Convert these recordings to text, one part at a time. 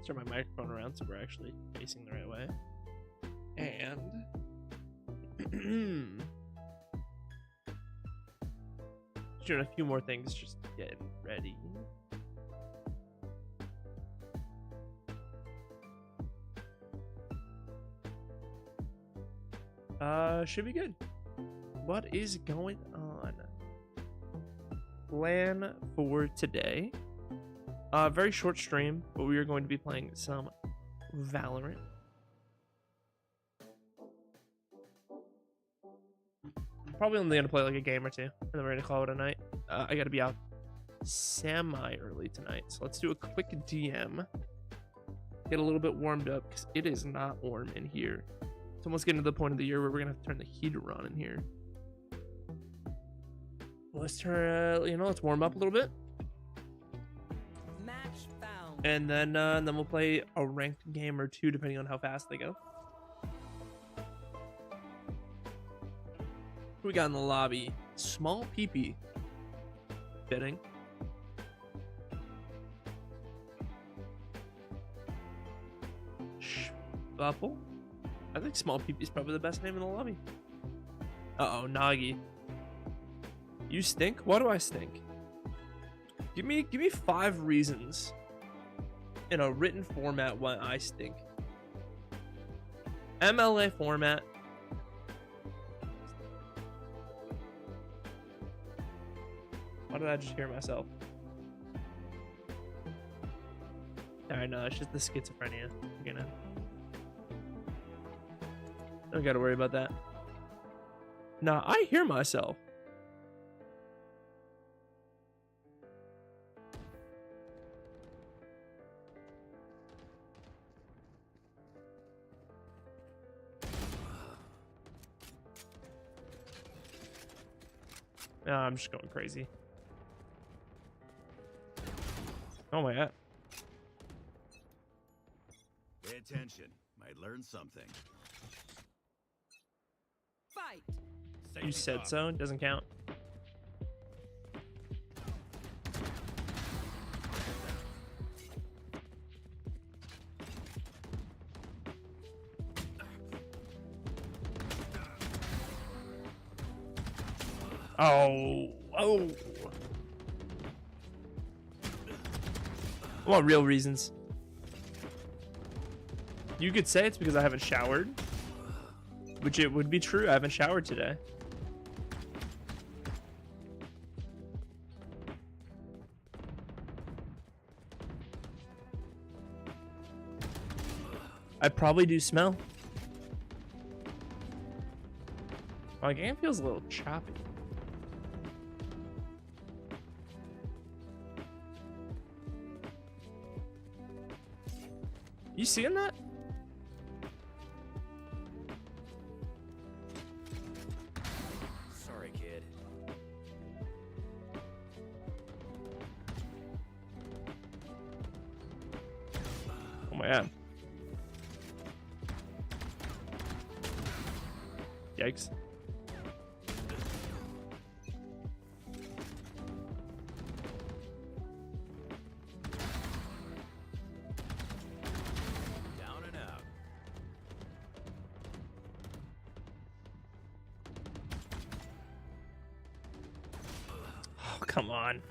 turn my microphone around so we're actually facing the right way. And doing a few more things just to get ready. Should be good. What is going on? Plan for today. Very short stream, but we are going to be playing some Valorant. Probably only gonna play like a game or two, and then we're gonna call it a night. I gotta be out semi early tonight, so let's do a quick DM. Get a little bit warmed up because it is not warm in here. It's almost getting to the point of the year where we're gonna have to turn the heater on in here. Let's turn, let's warm up a little bit. Match found. And then we'll play a ranked game or two depending on how fast they go. Who we got in the lobby? Small peepee. Fitting. Shuffle. I think Small peepee is probably the best name in the lobby. Uh-oh, Nagi. You stink? Why do I stink? Give me 5 reasons in a written format why I stink. MLA format. Why did I just hear myself? Alright, no, it's just the schizophrenia. Don't gotta worry about that. Nah, I hear myself. Nah, I'm just going crazy. Oh my god. Pay attention. Might learn something. Fight. You said so. It doesn't count. Oh. I want real reasons. You could say it's because I haven't showered, which it would be true. I haven't showered today. I probably do smell. My game feels a little choppy. You seeing that? Sorry, kid. Oh my god. Yikes. Down and out. Oh, come on.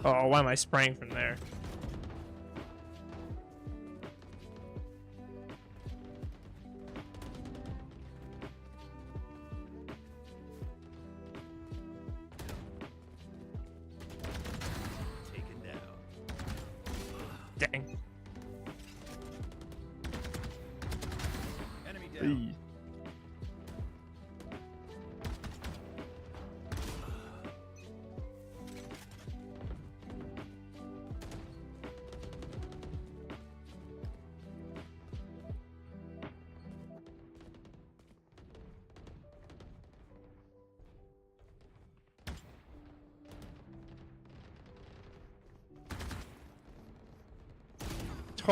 Oh, why am I spraying from there? Taken down. Dang. Enemy down. Eey.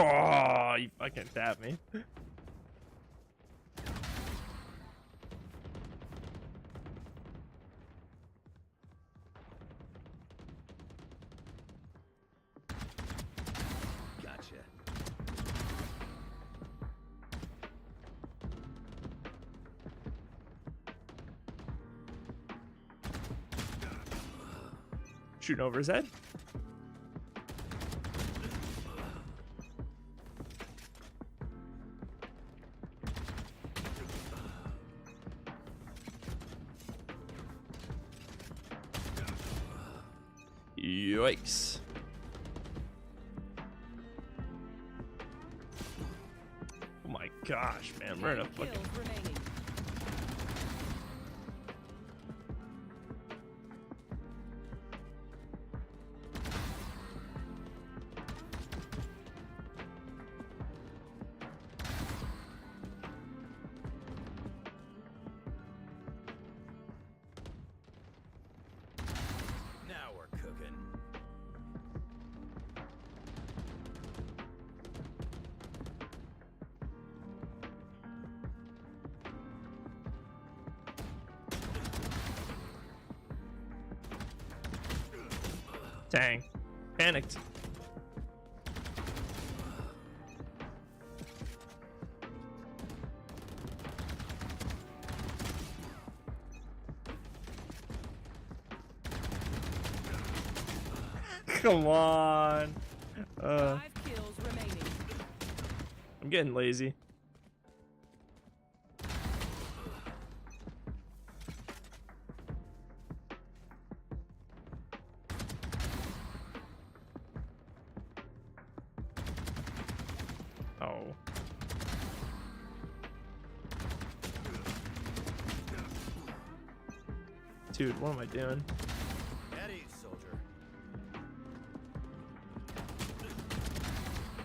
Oh, you fucking tapped me. Gotcha. Shooting over his head. Yikes. Oh my gosh, man. We're in a fucking... Kills remaining. Now we're cooking. Dang. Panicked. Come on. 5 kills remaining. I'm getting lazy. Oh. Dude, what am I doing? At ease, soldier.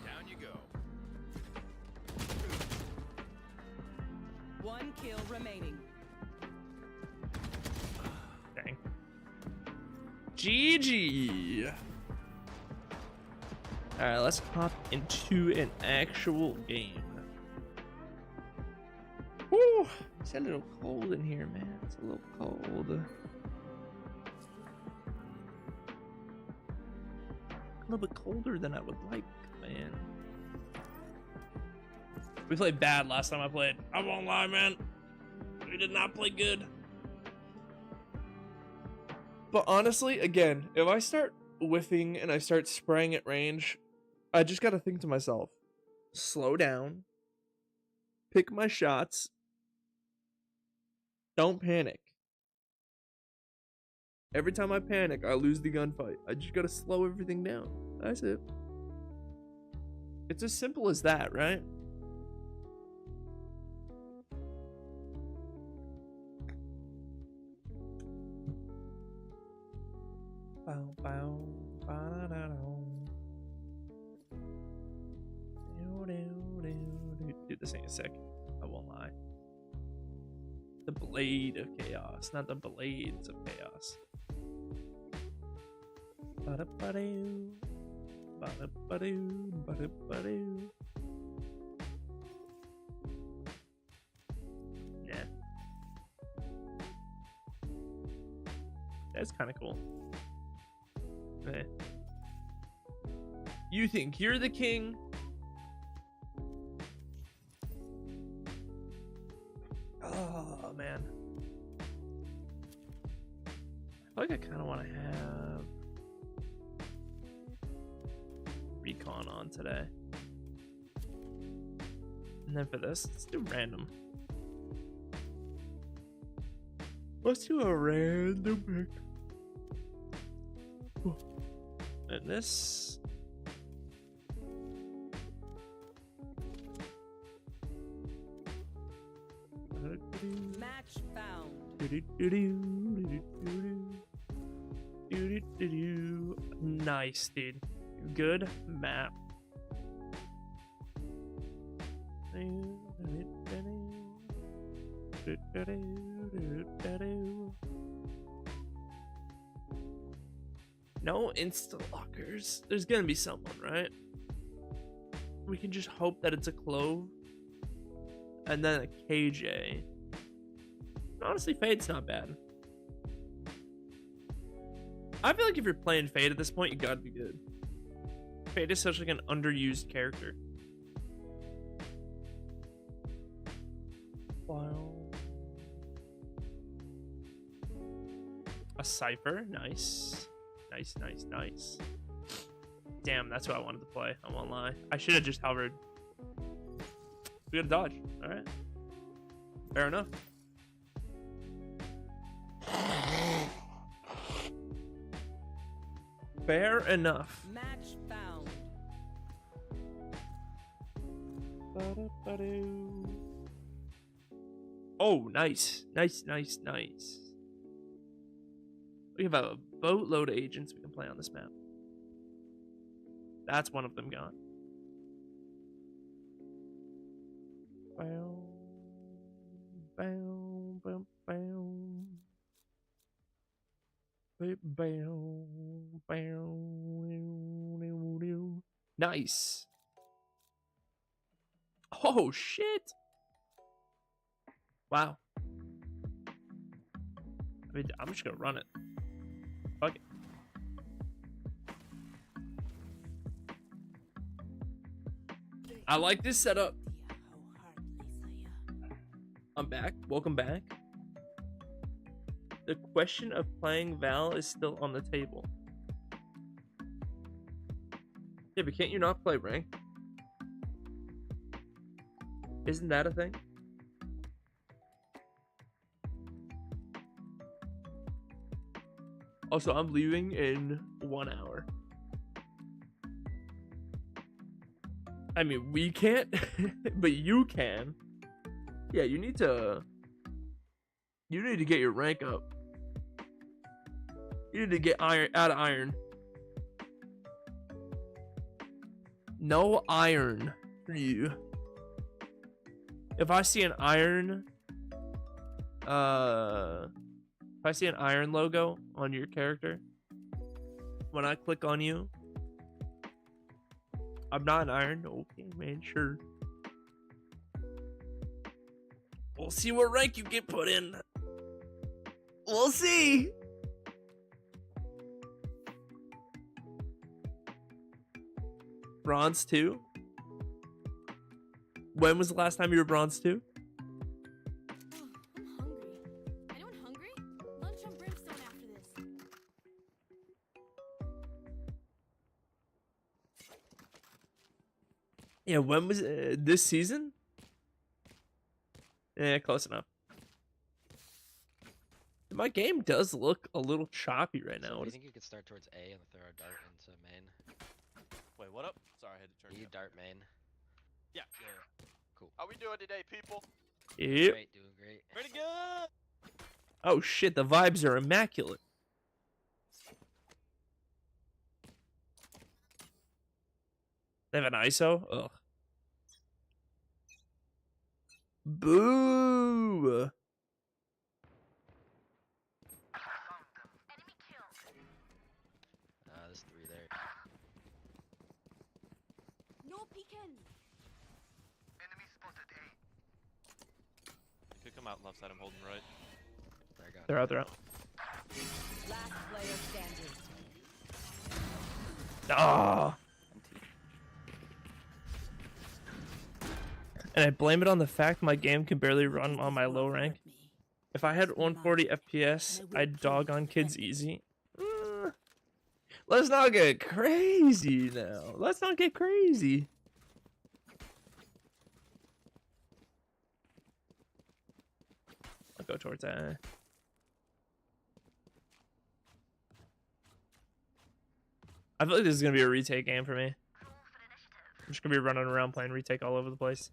Down you go. 1 kill remaining. Dang. GG. Alright, let's hop into an actual game. Woo! It's a little cold in here, man. It's a little cold. A little bit colder than I would like, man. We played bad last time I played. I won't lie, man. We did not play good. But honestly, again, if I start whiffing and I start spraying at range, I just gotta think to myself, slow down, pick my shots, don't panic. Every time I panic, I lose the gunfight. I just gotta slow everything down. That's it. It's as simple as that, right? Bow, bow, ba-da-da-dum. Dude, this ain't sick. I won't lie. The blade of chaos, not the blades of chaos. Ba-da-ba-doo, ba-da-ba-doo, ba-da-ba-doo. Yeah. That's kind of cool. Eh. You think you're the king? Oh man, I feel like I kind of want to have recon on today, and then for this, let's do random. Let's do a random pick. And this. Match found. Nice, dude. Good map. No insta lockers. There's gonna be someone, right? we can just hope that it's a Clove and then a KJ. Honestly, Fade's not bad. I feel like if you're playing Fade at this point, you gotta be good. Fade is such like an underused character. Wow. A Cypher, nice. Nice. Damn, that's what I wanted to play. I won't lie. I should have just hovered. We got a dodge. All right. Fair enough. Fair enough. Match found. Oh, nice. We have a boatload of agents we can play on this map. That's one of them gone. Bow, bow, bow, bow. Bow, bow, nice. Oh, shit. Wow. I mean, I'm just gonna run it. Fuck it. I like this setup. I'm back. Welcome back. The question of playing Val is still on the table. Yeah, but can't you not play rank? Isn't that a thing? Also, I'm leaving in 1 hour. I mean, we can't, but you can. Yeah, you need to get your rank up. You need to get iron out of iron. No iron for you. If I see an iron, if I see an iron logo on your character, when I click on you, I'm not an iron. Okay, man, sure. We'll see what rank you get put in. We'll see. Bronze 2? When was the last time you were bronze 2? Oh, I'm hungry. Anyone hungry? Lunch on Brimstone after this. Yeah, when was this season? Yeah, close enough. My game does look a little choppy right now. Do you think you could start towards A and throw a dart into main? Wait, what up? Sorry, I had to turn You it up. dart main. Yeah. Cool. How we doing today, people? Yep. Great, doing great. Pretty good. Oh shit, the vibes are immaculate. They have an ISO? Ugh. Boo! There's 3 there. No peeking. Could come out left side. I'm holding right. There, I got They're it. out, they're out. Last player standing. Ah! And I blame it on the fact my game can barely run on my low rank. If I had 140 FPS, I'd dog on kids easy. Let's not get crazy now. Let's not get crazy. I'll go towards that. I feel like this is going to be a retake game for me. I'm just going to be running around playing retake all over the place.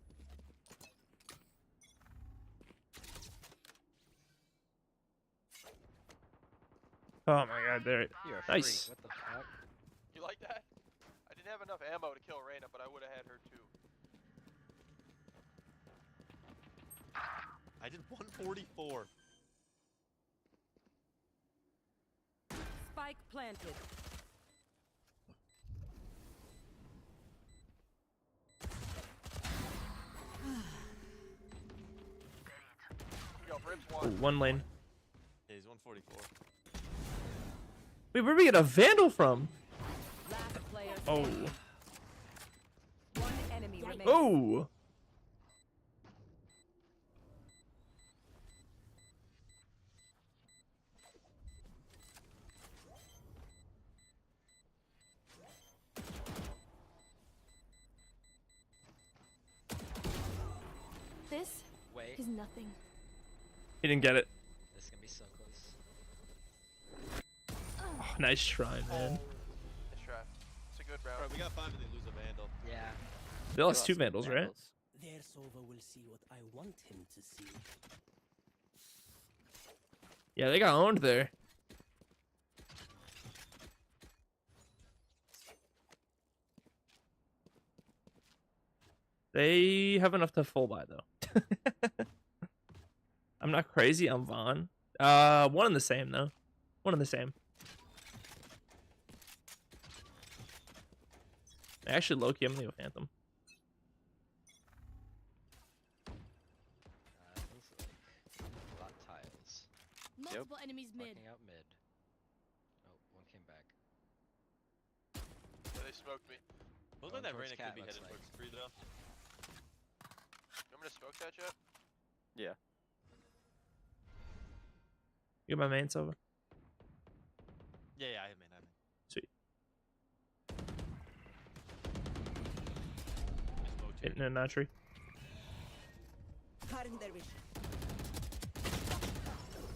Oh my god, there. You're a Nice. freak. What the fuck? You like that? I didn't have enough ammo to kill Reyna, but I would have had her too. I did 144. Spike planted. Ooh, one lane. Yeah, he's 144. Wait, where'd we get a Vandal from? Last player Oh. standing. One enemy remaining. Oh. This Wait, is nothing. He didn't get it. this is gonna be so close. Oh, nice try, man. Nice try. It's a good round. Alright, we got 5 and they lose a Vandal. Yeah. They lost 2 Vandals, right? Their Sova will see what I want him to see. Yeah, they got owned there. They have enough to full buy though. I'm not crazy. I'm Vaughn. One and the same though. One and the same. Actually, Loki, I'm gonna go Phantom. Looks like a lot tiles. Multiple enemies mid. Fucking out mid. Oh, one came back. Yeah, they smoked me. Looks like that towards Reyna cat, could be looks headed like. towards 3 though. You want me to smoke that yet? You got my main Sova. Yeah, I have main. Sweet. Just low tier. Hitting a notchery. Cutting their vision.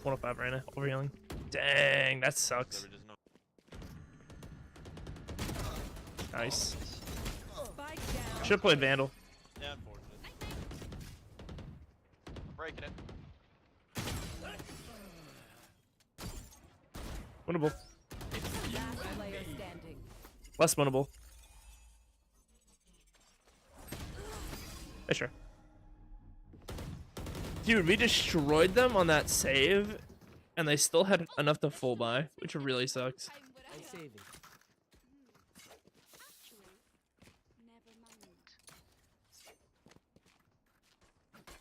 105 right now. Overhealing. Dang, that sucks. There is no. Nice. Spike down. Should have played Vandal. Yeah, unfortunate. I'm breaking it. Winnable. Last player standing. Less winnable. Yeah, sure. Dude, we destroyed them on that save, and they still had enough to full buy, which really sucks. I'm saving. Actually, never mind.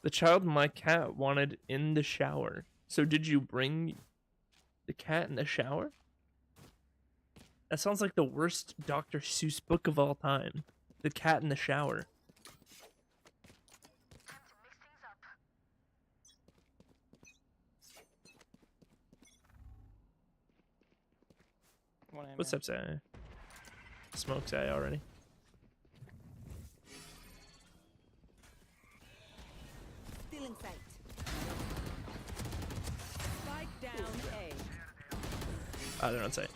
The child my cat wanted in the shower. So did you bring the cat in the shower? That sounds like the worst Dr. Seuss book of all time. The Cat in the Shower. What's up, say? Smokes A already. Still in sight. Spike down A. Ah, they're on site.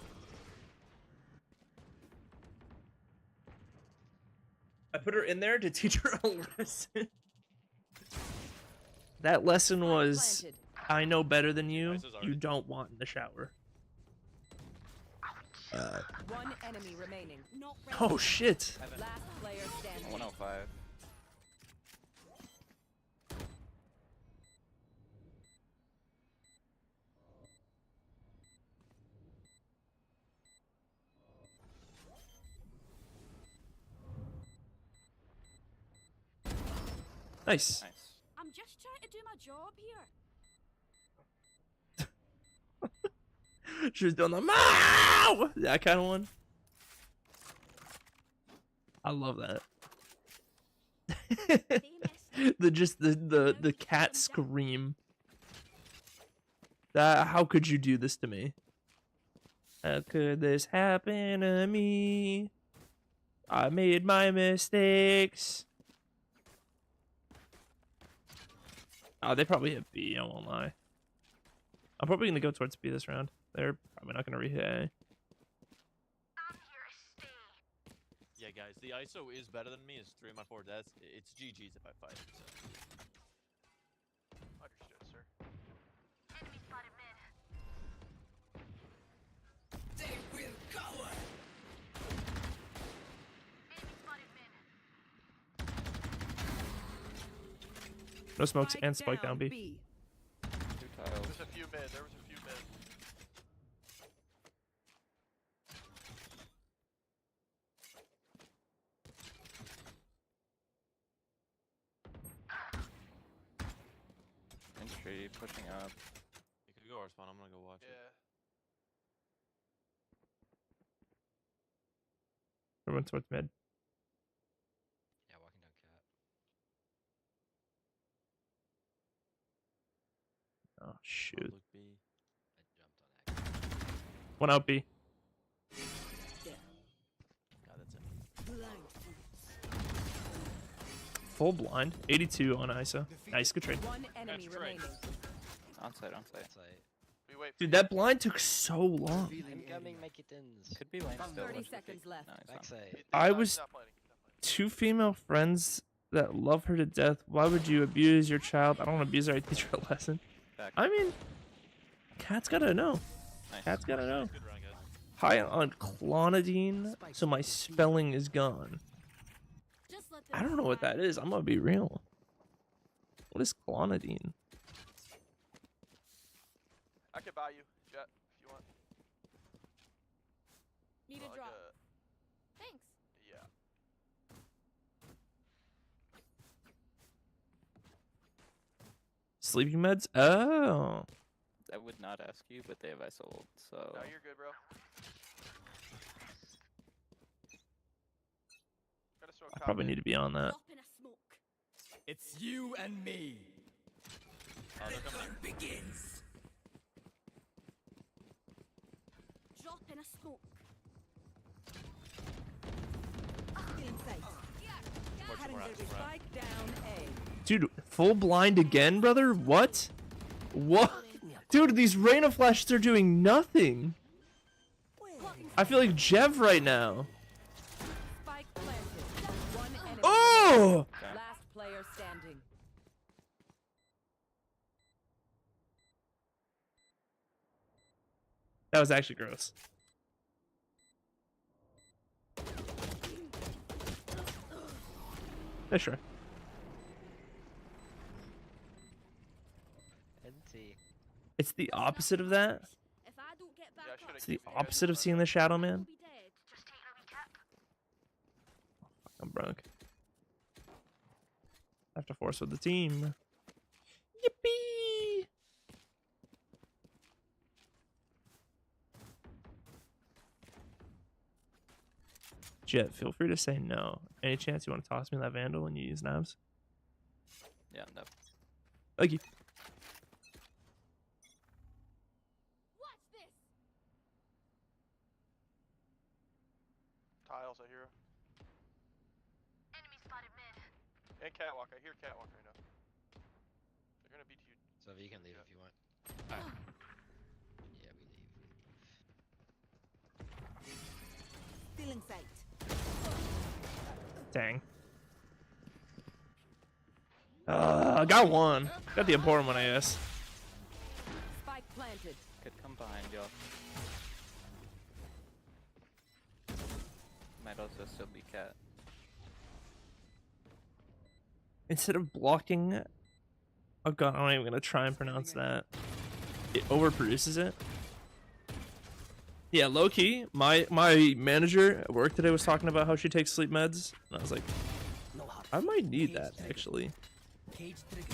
I put her in there to teach her a lesson. That lesson was, Planted. I know better than you. Nice, already. You don't want in the shower. One enemy remaining. Not ready. Oh shit. Last player standing. 105. Nice. Nice. I'm just trying to do my job here. She was doing the Mow! That kind of one. I love that. They missed. the cat scream. That, how could you do this to me? How could this happen to me? I made my mistakes. Oh, they probably hit B, I won't lie. I'm probably gonna go towards B this round. They're probably not gonna re-hit A. Yeah, guys, the ISO is better than me. It's 3 of my 4 deaths. It's GG's if I fight. So. Understood, sir. No smokes and spike down B. 2 tiles. There's a few mid. There was a few mid. Entry be pushing up. You could go our spawn. I'm gonna go watch it. Yeah. Everyone towards mid. Yeah, walking down cat. Oh I'll shoot. look B. I jumped on accident. One out B. God, that's it. Full blind. 82 on ISO. Nice, good trade. One enemy That's right. remaining. On site, on site. It's like, We wait for Dude, that blind took so long. incoming, make it ins. Could be lane still. 30 watch the seconds peek. left. No, he's not. Backside. I He's was not planning, he's not planning. 2 female friends that love her to death. Why would you abuse your child? I don't want to abuse her. I teach her a lesson. Back. I mean, Cat's gotta know. Nice. Cat's gotta know. Good run, guys. High on clonidine, so my spelling is gone. Just let I them don't know what decide. that is. I'm gonna be real. What is clonidine? I could buy you, Jet, if you want. Need Well, a like drop. Thanks. yeah. Sleeping meds? Oh. I would not ask you, but they have isold, so. No, you're good, bro. Gotta smoke I top probably mid. need to be on that. Drop in a smoke. It's you and me. Oh, they're coming in. Begins. Drop in a smoke. Still in sight. More two more out, two more out. Spike down A. Dude, full blind again, brother? What? What? Dude, these Reyna flashes are doing nothing. I feel like Jev right now. Spike planted. One enemy. Oh! remaining. Last player standing. That was actually gross. Yeah, sure. NT. It's the opposite of that. If I don't get back Yeah, I up, should've It's the kept you guys opposite of on seeing that. the Shadow I'll Man. be dead. I'm broke. I have to force with the team. Yippee! Jet, feel free to say no. Any chance you want to toss me that Vandal when you use knives? Yeah, no. Thank you. Watch this. Tiles, I hear. Enemy spotted mid. And catwalk, I hear catwalk right now. They're gonna beat you. So you can leave if you want. Yeah, we leave. Still in sight. Dang. I got one. Got the important one, I guess. Spike planted. Could come behind y'all. Might also still be cat. Instead of blocking, oh god, I'm not even gonna try and pronounce that. It overproduces it. Yeah, low key. My manager at work today was talking about how she takes sleep meds, and I was like, No hard. I might need that actually. Cage trigger.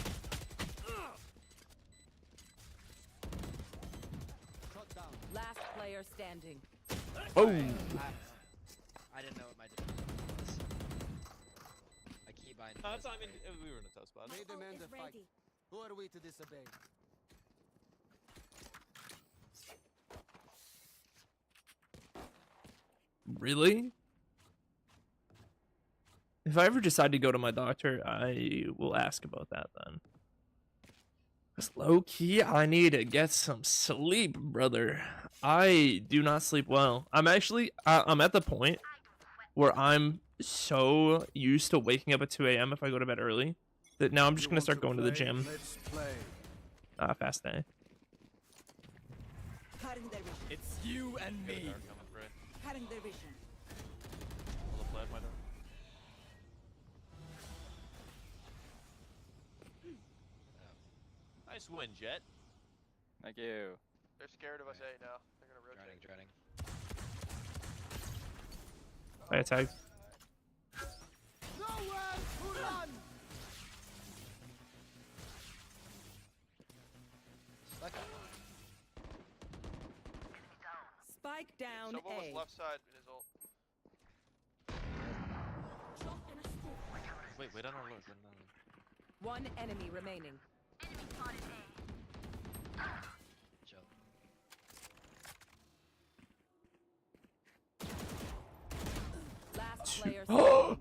Shot down. Last player standing. Oh, I didn't know what my defense was. I keep buying. That's, I mean, we were in a tough spot. May My ult demand is a fight. ready. Who are we to disobey? really? If I ever decide to go to my doctor, I will ask about that then. Cause low key, I need to get some sleep, brother. I do not sleep well. I'm actually, I'm at the point where I'm so used to waking up at 2 a.m. if I go to bed early that now I'm just gonna start going to the gym. Let's play. Fast day. Cutting their vision. It's you and Got a me. dart coming, Bray. Cutting their vision. Hold the flag, my dart. Nice win, Jet. Thank you. They're scared of us A now. They're gonna rotate. Dreading. I attack. Nowhere to run. Spike down Someone was A. left side in his ult. Wait on our lord. Wait on our lord. One enemy remaining. Joe. Last player standing.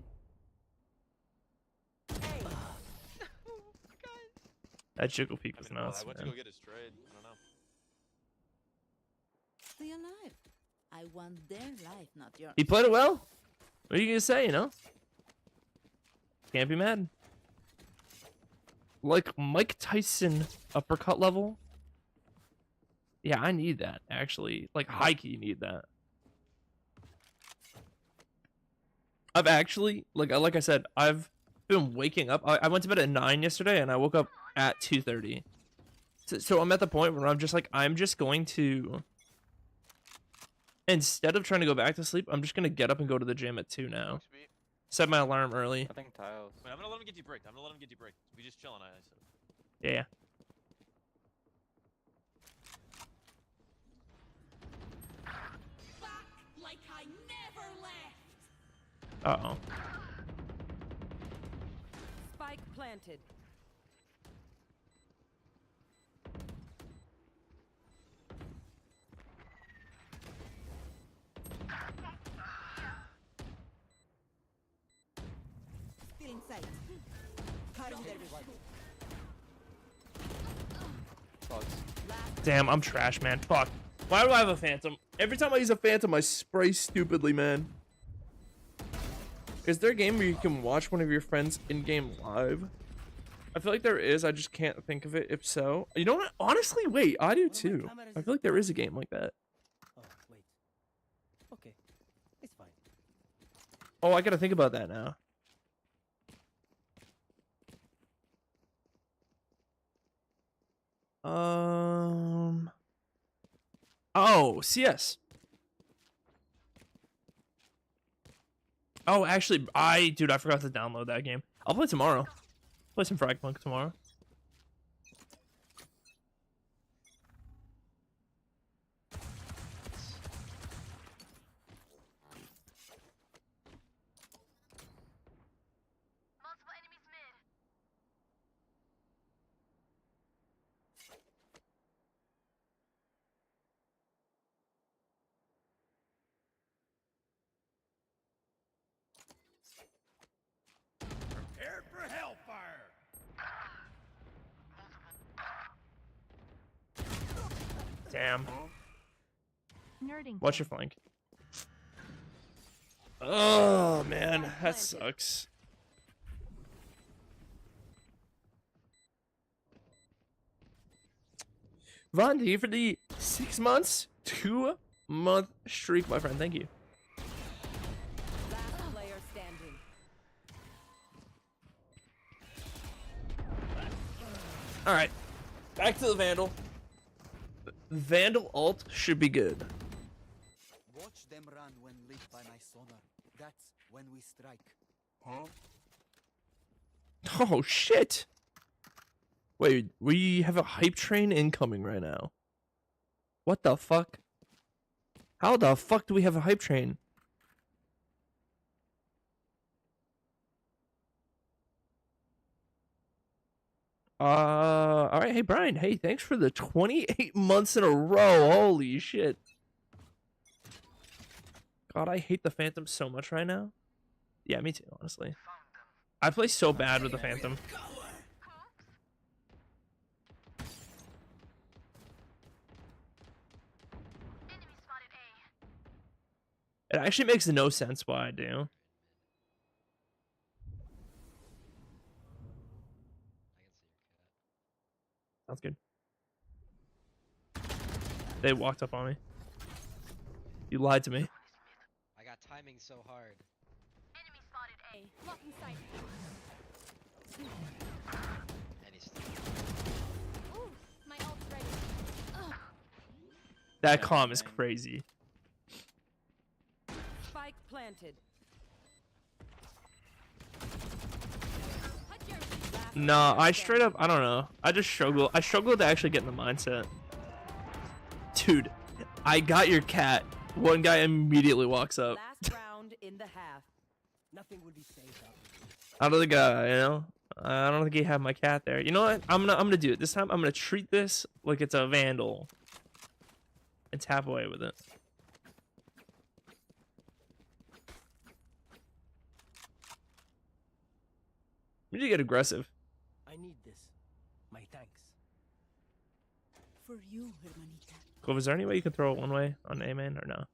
That jiggle peek I was mean, well, nuts, I went to man. go get his trade. I don't know. Stay alive. I want their life, not yours. He played it well. What are you gonna say? You know, can't be mad. Like Mike Tyson uppercut level. Yeah, I need that actually. Like high key need that. I've actually like I said, I've been waking up. I went to bed at 9 yesterday and I woke up at 2:30. So I'm at the point where I'm just like, I'm just going to, instead of trying to go back to sleep, I'm just gonna get up and go to the gym at 2 now. Sweet. Set my alarm early. I think tiles. Wait, I'm gonna let him get debricked. We just chill on ISO. Yeah. Back like I never left. Uh-oh. Spike planted. Still in sight. Cutting their vision. Bugs. Damn, I'm trash, man. Fuck. Why do I have a phantom? Every time I use a phantom, I spray stupidly, man. Is there a game where you can watch one of your friends in-game live? I feel like there is. I just can't think of it. If so, you know what? Honestly, wait. I do too. I feel like there is a game like that. Oh, wait. Okay. It's fine. Oh, I gotta think about that now. Oh, CS. Oh, actually, dude, I forgot to download that game. I'll play tomorrow. Play some Fragpunk tomorrow. Prepare for hellfire! Damn. Nerding. Watch your flank. Oh, man. That sucks. Von D for the 6 months, 2-month streak, my friend. Thank you. Last player standing. All right. Back to the Vandal. Vandal ult should be good. Watch them run when lit by my sonar. That's when we strike. Oh, shit. Wait, we have a hype train incoming right now. What the fuck? How the fuck do we have a hype train? All right. Hey, Brian. Hey, thanks for the 28 months in a row. Holy shit. God, I hate the Phantom so much right now. Yeah, me too, honestly. I play so bad with the Phantom. It actually makes no sense why I do. Sounds good. They walked up on me. You lied to me. I got timing so hard. Enemy spotted A. Blocking sight. And he's still. Ooh, my ult's ready. That comm is crazy. Spike planted. Hut your Last No, I straight up, I don't know. I just struggle. I struggle to actually get in the mindset. Dude, I got your cat. One guy immediately walks up. Last round in the half. Nothing will be safe out here. I don't think, I don't think he had my cat there. You know what? I'm gonna do it this time. I'm gonna treat this like it's a vandal and tap away with it. We need to get aggressive. I need this. My thanks. For you, hermanita. Clove, is there any way you can throw it one way on A main or no?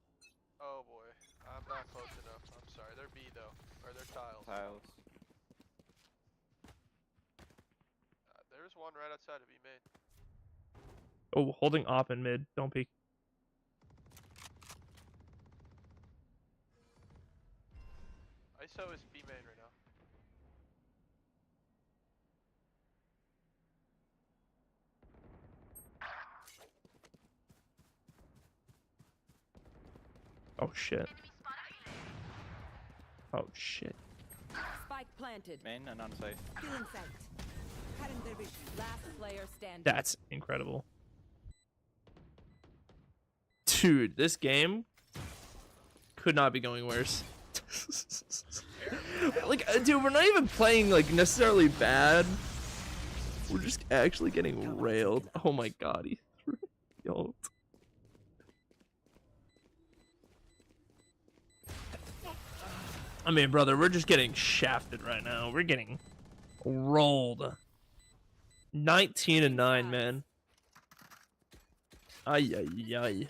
Oh boy, I'm not close enough. I'm sorry. They're B though, or they're tiles. Tiles. There's one right outside of B main. Oh, holding op in mid. Don't peek. ISO is B main right now. Oh shit. Oh shit. Spike planted. Main and on site. Feeling sight. Cutting their vision. Last player standing. That's incredible. Dude, this game could not be going worse. Like, dude, we're not even playing like necessarily bad. We're just actually getting railed. Oh my god, he railed. I mean, brother, we're just getting shafted right now. We're getting rolled. 19-9, man. Ay, ay, ay. Nice,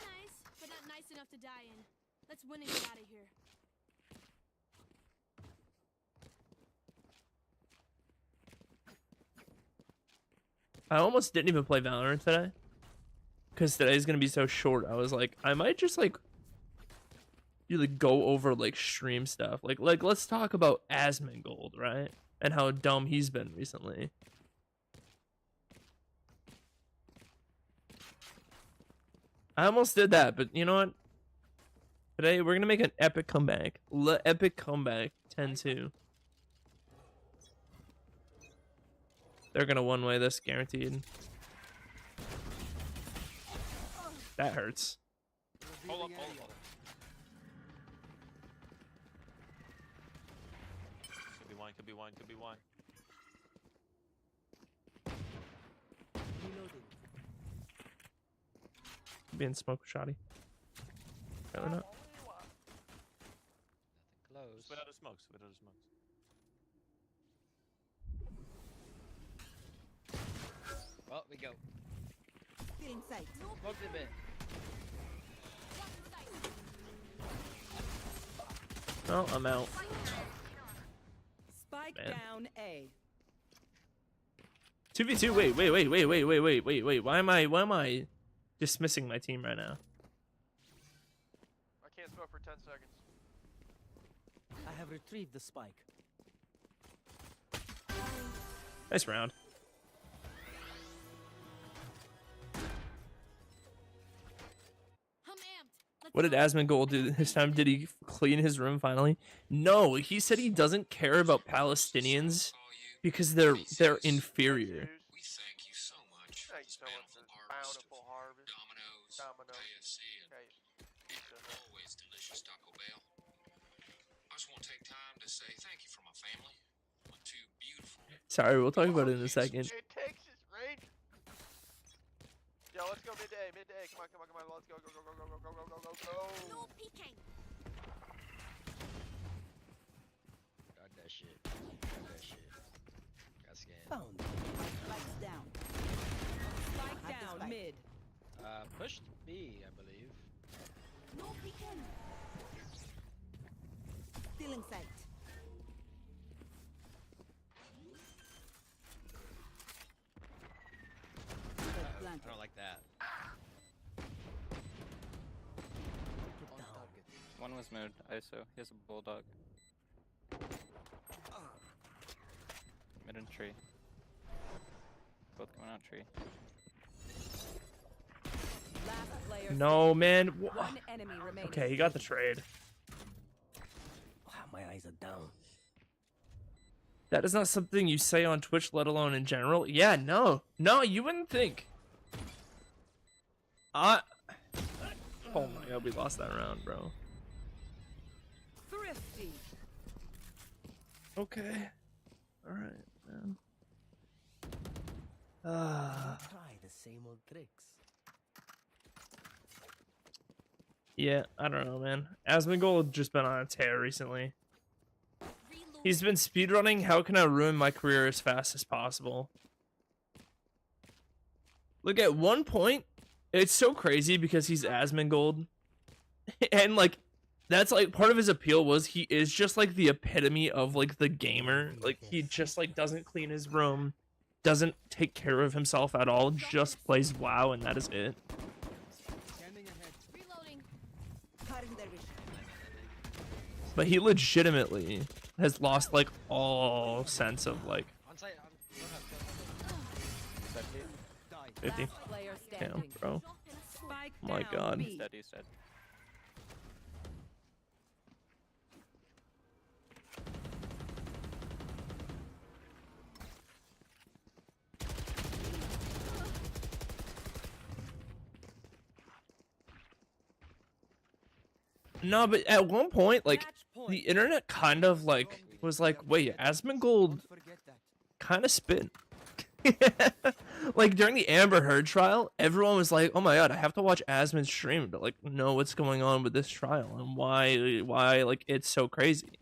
but not nice enough to die in. Let's win and get out of here. I almost didn't even play Valorant today. Because today's going to be so short. I was like, I might just like really go over like stream stuff. Like let's talk about Asmongold, right? And how dumb he's been recently. I almost did that, but you know what? Today we're gonna make an epic comeback. Epic comeback 10-2. They're gonna one-way this, guaranteed. That hurts. Hold up, hold up. Could be one, could be one, could be one. Reloading. Being smoke shoddy. Apparently not. Close. Spit out of smokes, spit out of smokes. Well, we go. Feeling sight. Smoke a bit. Well, I'm out. Spike Man. down A. 2v2. Wait. Why am I dismissing my team right now? I can't smoke for 10 seconds. I have retrieved the spike. Nice round. I'm amped. Let's What did go. Asmongold do this time? Did he clean his room finally? No, he said he doesn't care about Palestinians because they're inferior. We thank you so much for this bountiful harvest. Domino. Okay. Always delicious Taco Bell. I just want to take time to say thank you for my family. My two beautiful. Sorry, we'll talk about it in a second. It takes his range. Yo, let's go mid to A, mid to A. Come on. Let's go. No peeking. Got that shit. Got scanned. Found. Lights down. Spike Have the down spike. mid. Pushed B, I believe. No peeking. Feeling sight. I don't like that. One was mid, ISO. He has a bulldog. Mid and tree. Both coming out tree. Last player. No, man. One enemy remaining. Okay, he got the trade. Wow, my eyes are down. That is not something you say on Twitch, let alone in general. Yeah, no, you wouldn't think. Oh my god, we lost that round, bro. Thrifty. Okay. All right, man. Try the same old tricks. Yeah, I don't know, man. Asmongold just been on a tear recently. He's been speedrunning. How can I ruin my career as fast as possible? Look, at one point, it's so crazy because he's Asmongold. And, like, that's, like, part of his appeal was he is just, like, the epitome of, like, the gamer. Like, he just, like, doesn't clean his room, doesn't take care of himself at all, just plays WoW, and that is it. Reloading. Cutting their vision. But he legitimately has lost, like, all sense of, like, On site. 50. Last player Damn, standing. bro. Spike Oh my down God. B. He's dead, he's dead. No, but at one point, like, Match point. the internet kind of, like, was like, wait, Asmongold Don't forget that. kind of spin. Like, during the Amber Heard trial, everyone was like, oh my god, I have to watch Asmon stream to, like, know what's going on with this trial and why, like, it's so crazy.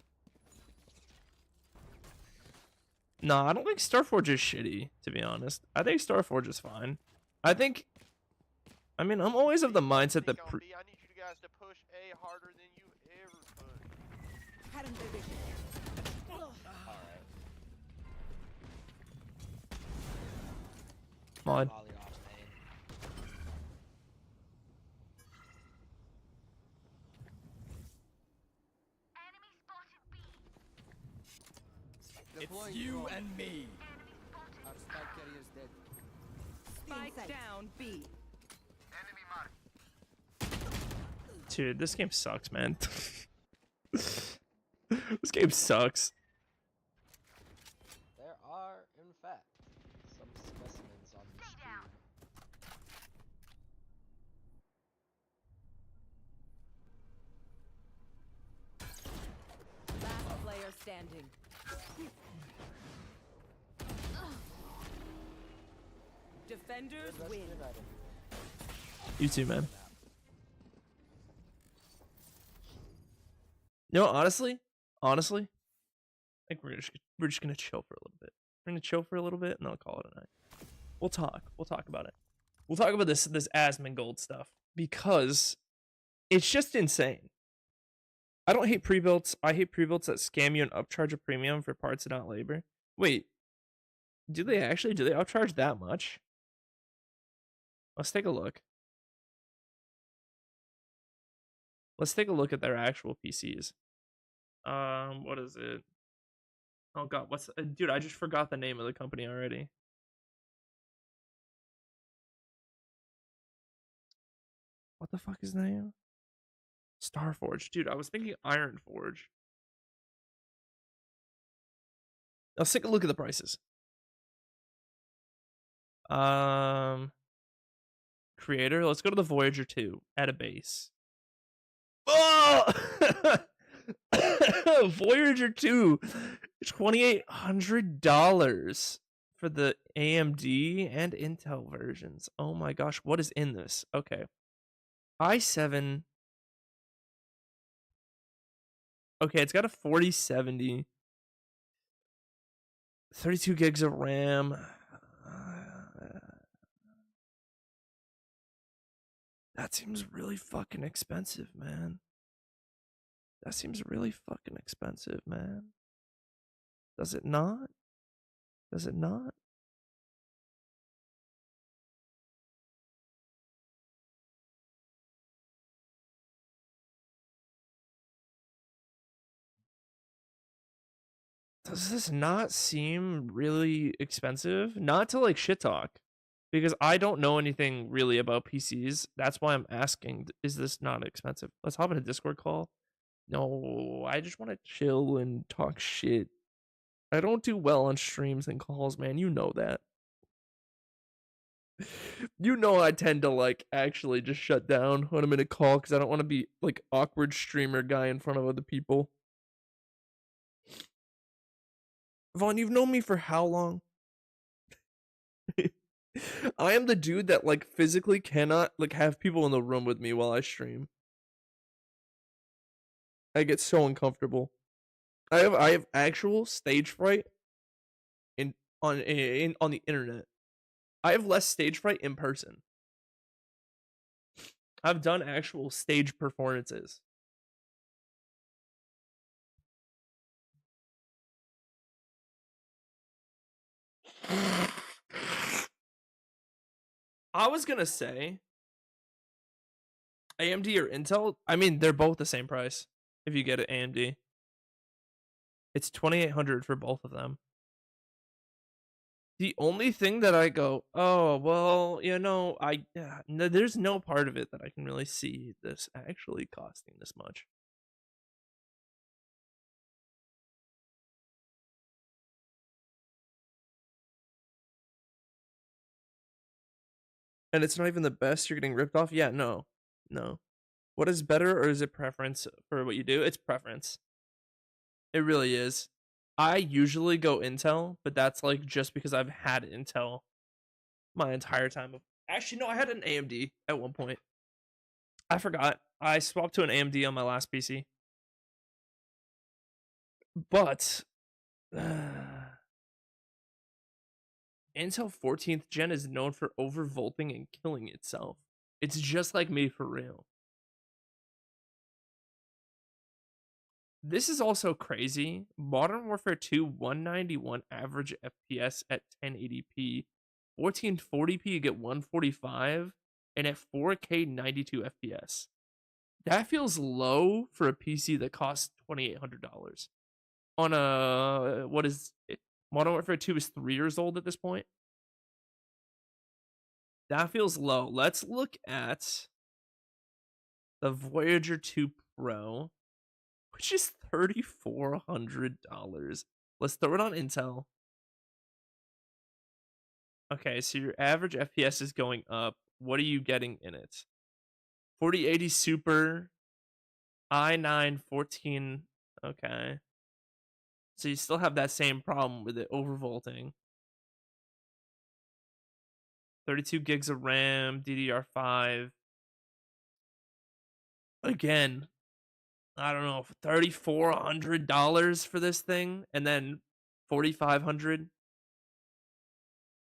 No, I don't think Starforge is shitty, to be honest. I think Starforge is fine. I mean, I'm always of the mindset that... I need you guys to push A harder than you ever could. Cutting their vision. Mod. Volley off main. It's you and me. Our spike carrier's dead. Spike Inside. down B. Dude, this game sucks, man. This game sucks. There are, in fact, some specimens on the stream. Last player standing. Defenders West win. United. You too, man. You know, honestly, I think we're just gonna chill for a little bit. We're gonna chill for a little bit, and then I'll call it a night. We'll talk about it. We'll talk about this Asmongold stuff because it's just insane. I don't hate pre-builts. I hate pre-builts that scam you and upcharge a premium for parts and not labor. Wait, do they upcharge that much? Let's take a look. Let's take a look at their actual PCs. What is it? Oh god, dude, I just forgot the name of the company already. What the fuck is the name? Starforge. Dude, I was thinking Ironforge. Let's take a look at the prices. Creator, let's go to the Voyager 2 at a base. Oh! Voyager 2, $2,800 for the AMD and Intel versions. Oh my gosh, what is in this? Okay. i7. Okay, it's got a 4070. 32 gigs of RAM. That seems really fucking expensive, man. That seems really fucking expensive, man. Does it not? Does it not? Does this not seem really expensive? Not to like shit talk, because I don't know anything really about PCs. That's why I'm asking, is this not expensive? Let's hop in a Discord call. No, I just want to chill and talk shit. I don't do well on streams and calls, man. You know that. You know I tend to like actually just shut down when I'm in a call because I don't want to be like awkward streamer guy in front of other people. Vaughn, you've known me for how long? I am the dude that like physically cannot like have people in the room with me while I stream. I get so uncomfortable. I have actual stage fright on the internet. I have less stage fright in person. I've done actual stage performances. I was gonna say AMD or Intel. I mean, they're both the same price if you get it AMD. It's $2,800 for both of them. The only thing that I go, oh, well, you know, no, there's no part of it that I can really see this actually costing this much. And it's not even the best, you're getting ripped off? Yeah, no. What is better, or is it preference for what you do? It's preference. It really is. I usually go Intel, but that's like just because I've had Intel my entire time. Actually, no, I had an AMD at one point. I forgot. I swapped to an AMD on my last PC. But Intel 14th gen is known for overvolting and killing itself. It's just like me for real. This is also crazy. Modern Warfare 2 191 average FPS at 1080p. 1440p you get 145, and at 4K 92 FPS. That feels low for a PC that costs $2,800. On a what is it? Modern Warfare 2 is 3 years old at this point. That feels low. Let's look at the Voyager 2 Pro, which is $3,400. Let's throw it on Intel. Okay, so your average FPS is going up. What are you getting in it? 4080 Super, i9 14. Okay. So you still have that same problem with it overvolting. 32 gigs of RAM, DDR5. Again, I don't know, $3,400 for this thing, and then $4,500.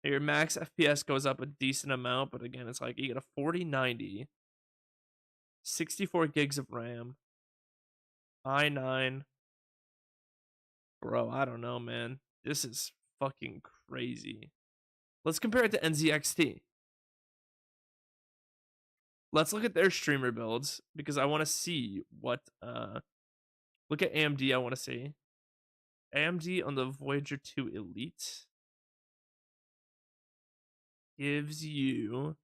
Your max FPS goes up a decent amount, but again, it's like you get a 4090, 64 gigs of RAM, i9. Bro, I don't know, man. This is fucking crazy. Let's compare it to NZXT. Let's look at their streamer builds because I want to see what look at AMD. I want to see AMD on the Voyager 2 Elite gives you,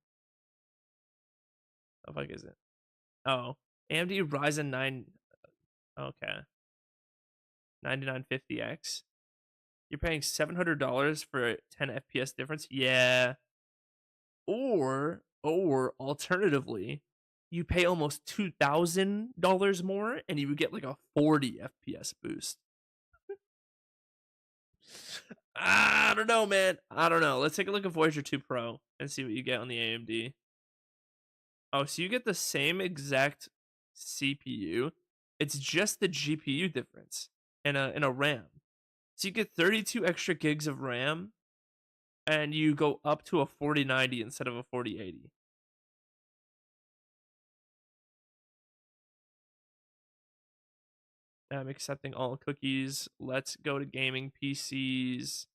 how the fuck is it? Oh, AMD Ryzen 9. Okay, 9950X. You're paying $700 for a 10 FPS difference. Yeah. Or alternatively, you pay almost $2,000 more and you would get like a 40 FPS boost. I don't know, man. I don't know. Let's take a look at Voyager 2 Pro and see what you get on the AMD. Oh, so you get the same exact CPU. It's just the GPU difference in a RAM. So you get 32 extra gigs of RAM, and you go up to a 4090 instead of a 4080. I'm accepting all cookies. Let's go to gaming PCs.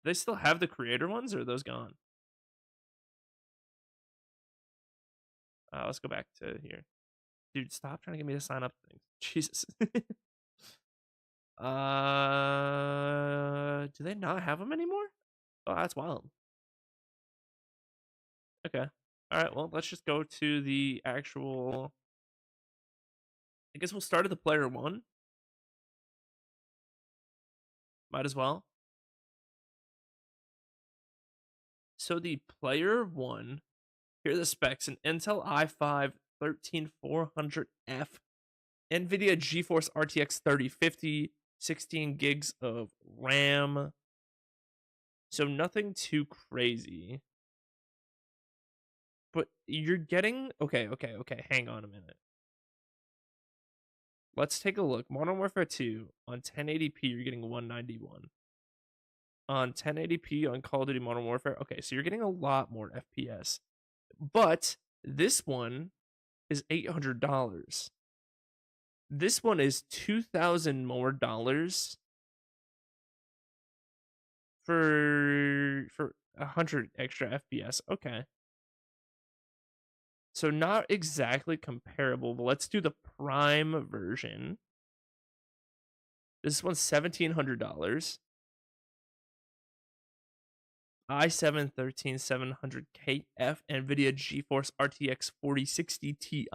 They still have the creator ones, or are those gone? Let's go back to here. Dude, stop trying to get me to sign up things. Jesus. Do they not have them anymore? Oh, that's wild. Okay. All right, well, let's just go to the actual I guess we'll start at the player 1. Might as well. So the player 1, here are the specs: an Intel i5 13400F, NVIDIA GeForce RTX 3050, 16 gigs of RAM. So nothing too crazy. But you're getting... Okay. Hang on a minute. Let's take a look. Modern Warfare 2 on 1080p, you're getting 191. On 1080p on Call of Duty Modern Warfare, okay, so you're getting a lot more FPS. But this one is $800. This one is $2,000 more for 100 extra FPS. Okay. So not exactly comparable, but let's do the Prime version. This one's $1,700. i7 13700KF, NVIDIA GeForce RTX 4060 Ti,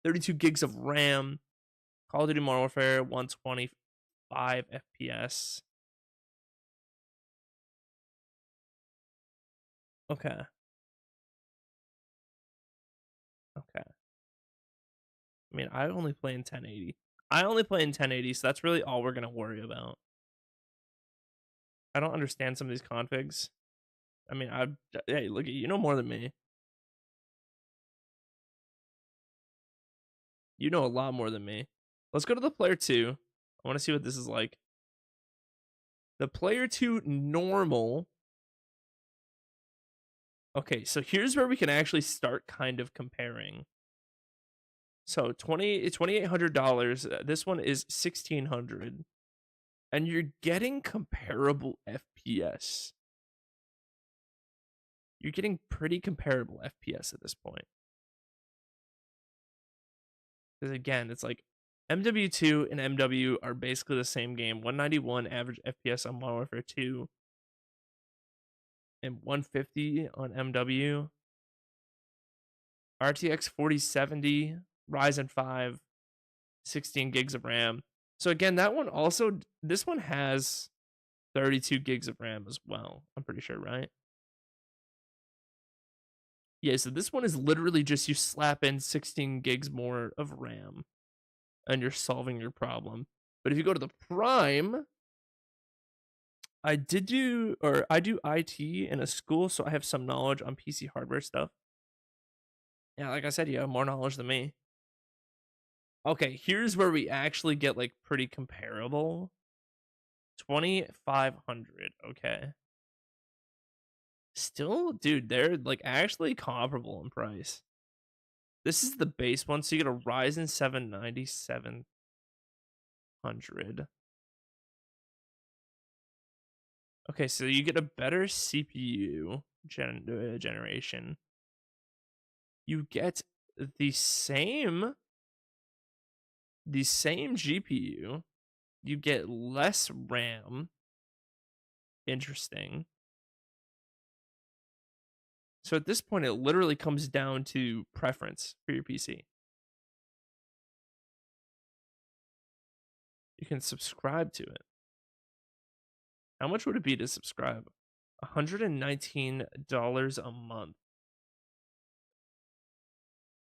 32 gigs of RAM, Call of Duty Modern Warfare 125 FPS. Okay. I mean, I only play in 1080. So that's really all we're going to worry about. I don't understand some of these configs. I mean, hey, look, you know more than me. You know a lot more than me. Let's go to the player 2. I want to see what this is like. The player 2 normal. Okay, so here's where we can actually start kind of comparing. So $2,800. This one is $1,600. And you're getting comparable FPS. You're getting pretty comparable FPS at this point. Because again, it's like MW2 and MW are basically the same game. 191 average FPS on Modern Warfare 2. And 150 on MW. RTX 4070, Ryzen 5, 16 gigs of RAM. So again, that one also, this one has 32 gigs of RAM as well. I'm pretty sure, right? Yeah, so this one is literally just you slap in 16 gigs more of RAM and you're solving your problem. But if you go to the Prime, I do IT in a school, so I have some knowledge on PC hardware stuff. Yeah, like I said, you have more knowledge than me. Okay, here's where we actually get like pretty comparable. 2,500. Okay. Still, dude, they're like actually comparable in price. This is the base one, so you get a Ryzen 7 9700. Okay, so you get a better CPU generation. You get the same GPU. You get less RAM. Interesting. So at this point, it literally comes down to preference for your PC. You can subscribe to it. How much would it be to subscribe? $119 a month.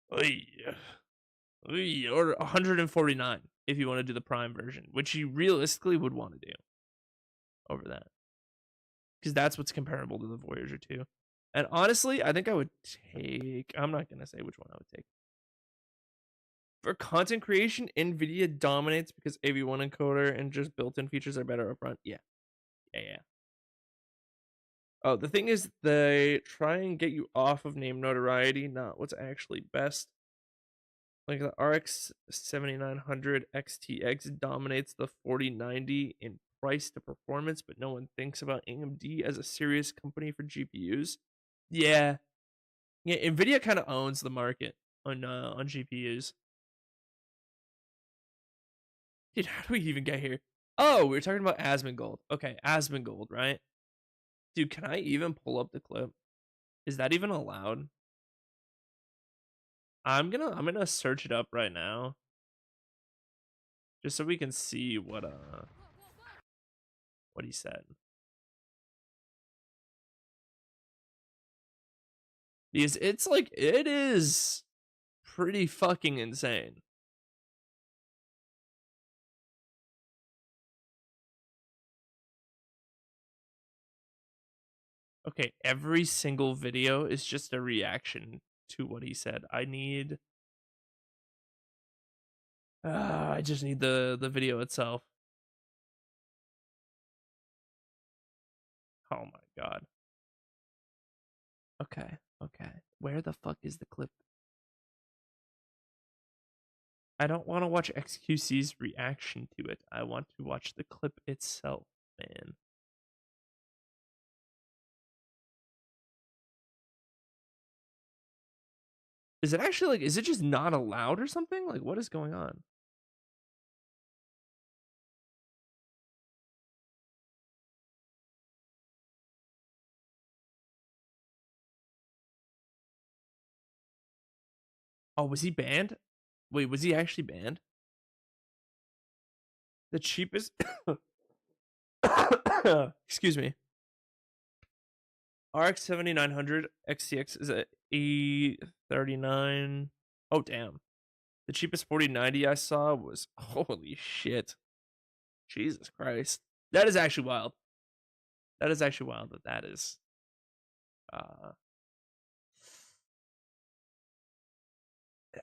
Or $149 if you want to do the Prime version, which you realistically would want to do over that. Because that's what's comparable to the Voyager 2. And honestly, I think I would take... I'm not going to say which one I would take. For content creation, NVIDIA dominates because AV1 encoder and just built-in features are better upfront. Yeah. Oh, the thing is, they try and get you off of name notoriety, not what's actually best. Like the RX 7900 XTX dominates the 4090 in price to performance, but no one thinks about AMD as a serious company for GPUs. Yeah, Nvidia kind of owns the market on GPUs. Dude, how do we even get here? Oh, we were talking about Asmongold. Okay, Asmongold, right? Dude, can I even pull up the clip? Is that even allowed? I'm gonna search it up right now. Just so we can see what he said. Because it's like, it is pretty fucking insane. Okay, every single video is just a reaction to what he said. I just need the video itself. Oh my god. Okay. Where the fuck is the clip? I don't want to watch XQC's reaction to it. I want to watch the clip itself, man. Is it actually like, is it just not allowed or something? Like, what is going on? Oh, was he banned? Wait, was he actually banned? The cheapest. Excuse me. RX 7900 XTX is at E39. Oh, damn. The cheapest 4090 I saw was, holy shit. Jesus Christ. That is actually wild. That is actually wild that is.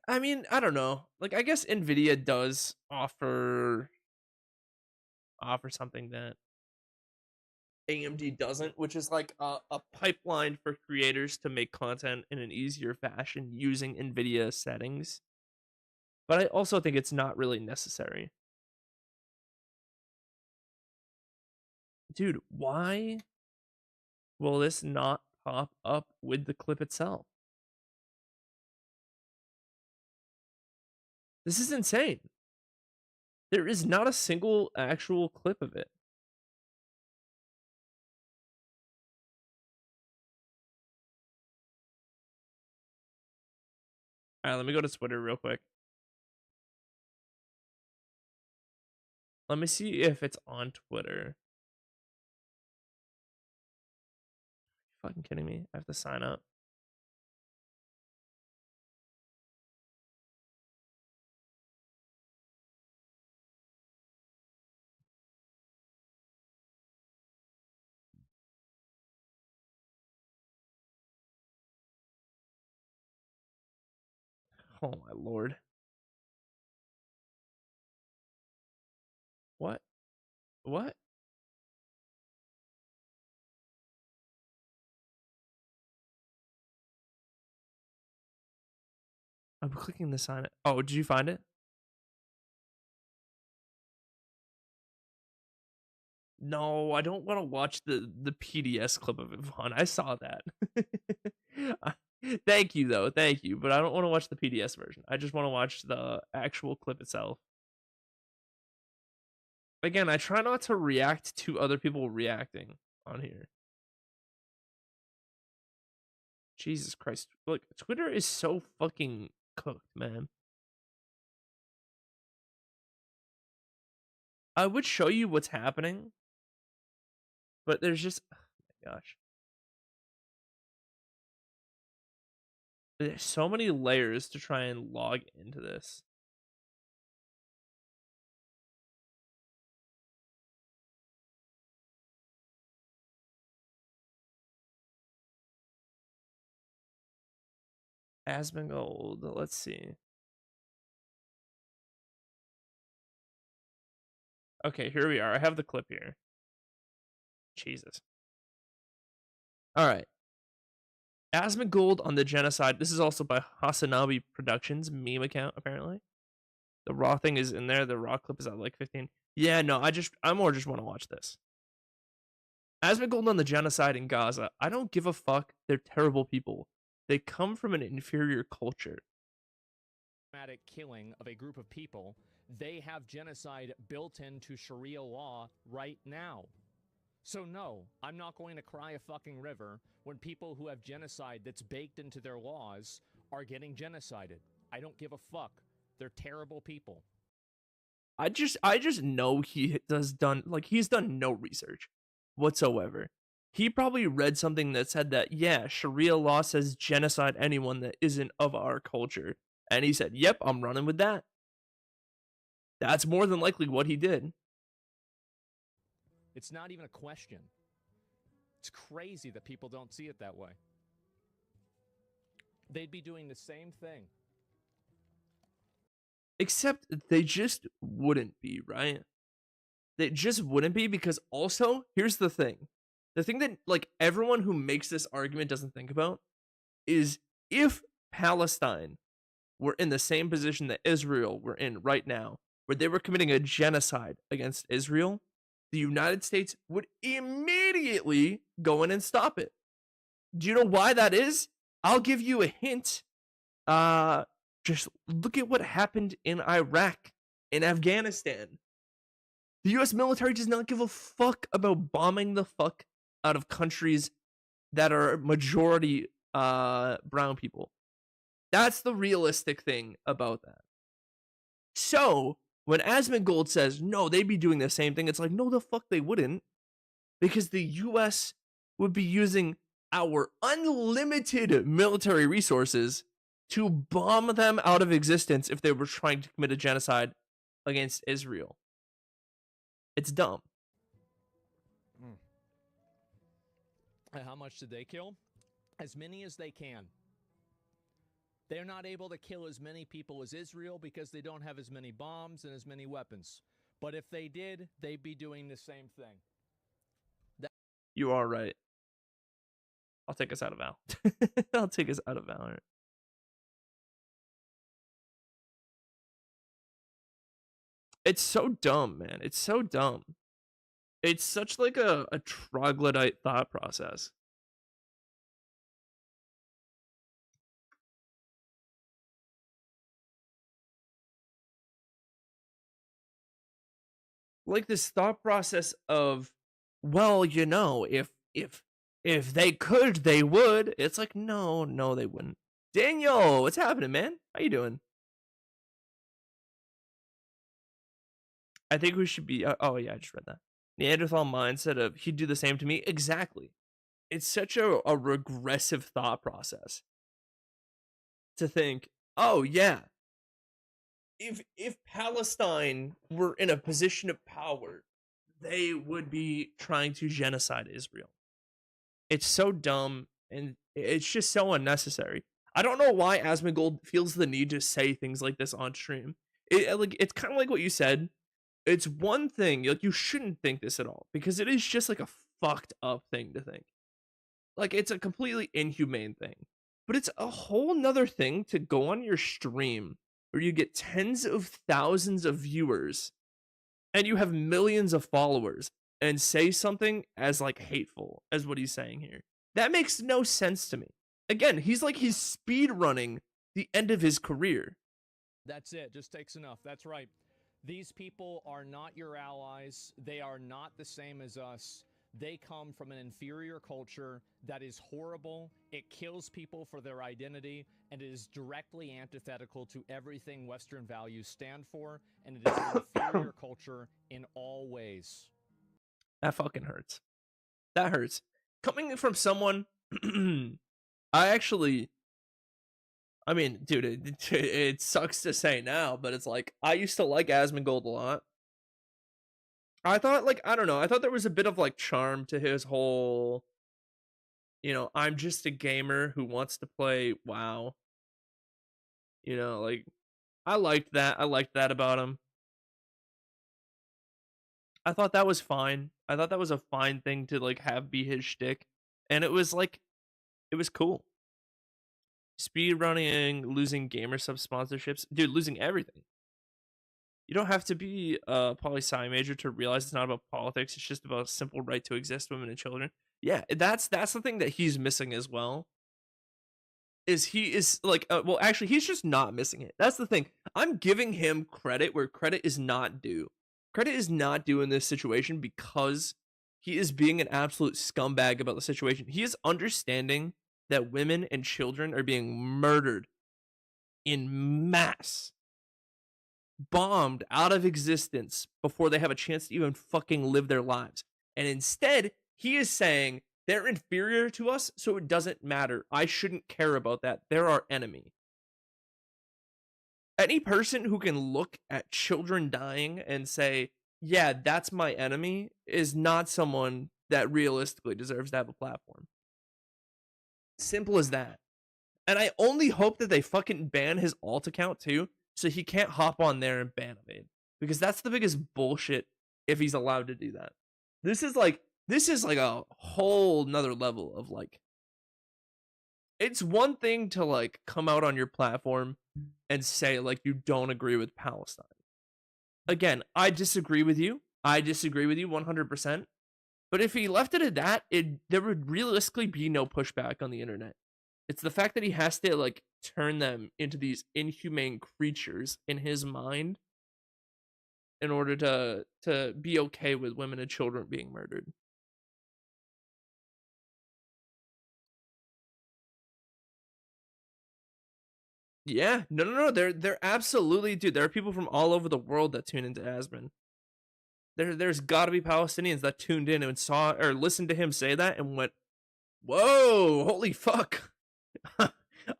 I mean, I don't know. Like, I guess Nvidia does offer something that AMD doesn't, which is like a pipeline for creators to make content in an easier fashion using Nvidia settings. But I also think it's not really necessary. Dude, why will this not pop up with the clip itself? This is insane. There is not a single actual clip of it. All right, let me go to Twitter real quick. Let me see if it's on Twitter. Are you fucking kidding me? I have to sign up. Oh my lord. What? What? I'm clicking the sign. Oh, did you find it? No, I don't want to watch the PDS clip of it, Vaughn. I saw that. Thank you, though. Thank you. But I don't want to watch the PDS version. I just want to watch the actual clip itself. Again, I try not to react to other people reacting on here. Jesus Christ. Look, Twitter is so fucking cooked, man. I would show you what's happening, but there's just, oh my gosh. There's so many layers to try and log into this. Asmongold, let's see. Okay, here we are. I have the clip here. Jesus. All right. Asmongold on the genocide. This is also by Hasanabi Productions meme account, apparently. The raw thing is in there. The raw clip is at like 15. Yeah, no, I more just want to watch this. Asmongold on the genocide in Gaza. I don't give a fuck. They're terrible people. They come from an inferior culture. Killing of a group of people, they have genocide built into Sharia law right now. So no, I'm not going to cry a fucking river when people who have genocide that's baked into their laws are getting genocided. I don't give a fuck. They're terrible people. I just know he's done no research whatsoever. He probably read something that said that, yeah, Sharia law says genocide anyone that isn't of our culture. And he said, yep, I'm running with that. That's more than likely what he did. It's not even a question. It's crazy that people don't see it that way. They'd be doing the same thing. Except they just wouldn't be, right? They just wouldn't be, because also, here's the thing. The thing that, like, everyone who makes this argument doesn't think about is if Palestine were in the same position that Israel were in right now, where they were committing a genocide against Israel, the United States would immediately go in and stop it. Do you know why that is? I'll give you a hint. Just look at what happened in Iraq, in Afghanistan. The US military does not give a fuck about bombing the fuck out of countries that are majority brown people. That's the realistic thing about that. So, when Asmongold says, no, they'd be doing the same thing, it's like, no, the fuck they wouldn't. Because the US would be using our unlimited military resources to bomb them out of existence if they were trying to commit a genocide against Israel. It's dumb. And how much did they kill? As many as they can. They're not able to kill as many people as Israel because they don't have as many bombs and as many weapons. But if they did, they'd be doing the same thing. You are right. I'll take us out of Val. I'll take us out of Valorant. It's so dumb, man. It's so dumb. It's such like a troglodyte thought process. Like this thought process of, well, you know, if they could, they would. It's like, no, they wouldn't. Daniel, what's happening, man? How you doing? I think we should be. Oh yeah, I just read that. Neanderthal mindset of he'd do the same to me. Exactly. It's such a regressive thought process to think, oh yeah, if Palestine were in a position of power, they would be trying to genocide Israel. It's so dumb, and it's just so unnecessary. I don't know why Asmongold feels the need to say things like this on stream. It's kind of like what you said. It's one thing, like, you shouldn't think this at all, because it is just like a fucked up thing to think. Like, it's a completely inhumane thing. But it's a whole nother thing to go on your stream where you get tens of thousands of viewers and you have millions of followers and say something as like hateful as what he's saying here. That makes no sense to me. Again, he's speed running the end of his career. That's it. Just takes enough. That's right. These people are not your allies. They are not the same as us. They come from an inferior culture that is horrible. It kills people for their identity, and it is directly antithetical to everything Western values stand for, and it is an inferior culture in all ways. That fucking hurts. That hurts. Coming from someone, I mean, dude, it sucks to say now, but it's like, I used to like Asmongold a lot. I thought, like, I don't know, I thought there was a bit of, like, charm to his whole, you know, I'm just a gamer who wants to play WoW. You know, like, I liked that. I liked that about him. I thought that was fine. I thought that was a fine thing to, like, have be his shtick. And it was, like, it was cool. Speedrunning, losing gamer sub sponsorships. Dude, losing everything. You don't have to be a poli-sci major to realize it's not about politics. It's just about a simple right to exist, women and children. Yeah, that's the thing that he's missing as well. Is he is like, well, actually, he's just not missing it. That's the thing. I'm giving him credit where credit is not due. Credit is not due in this situation because he is being an absolute scumbag about the situation. He is understanding that women and children are being murdered in mass. bombed out of existence before they have a chance to even fucking live their lives. And instead, he is saying they're inferior to us, so it doesn't matter. I shouldn't care about that. They're our enemy. Any person who can look at children dying and say, yeah, that's my enemy, is not someone that realistically deserves to have a platform. Simple as that. And I only hope that they fucking ban his alt account too, so he can't hop on there and ban evade. Because that's the biggest bullshit if he's allowed to do that. This is like a whole nother level of like, it's one thing to like come out on your platform and say like you don't agree with Palestine. Again, I disagree with you. I disagree with you 100%. But if he left it at that, there would realistically be no pushback on the internet. It's the fact that he has to like turn them into these inhumane creatures in his mind in order to be okay with women and children being murdered. Yeah, no. They're absolutely, dude. There are people from all over the world that tune into Asmon. There's got to be Palestinians that tuned in and saw or listened to him say that and went, "Whoa, holy fuck!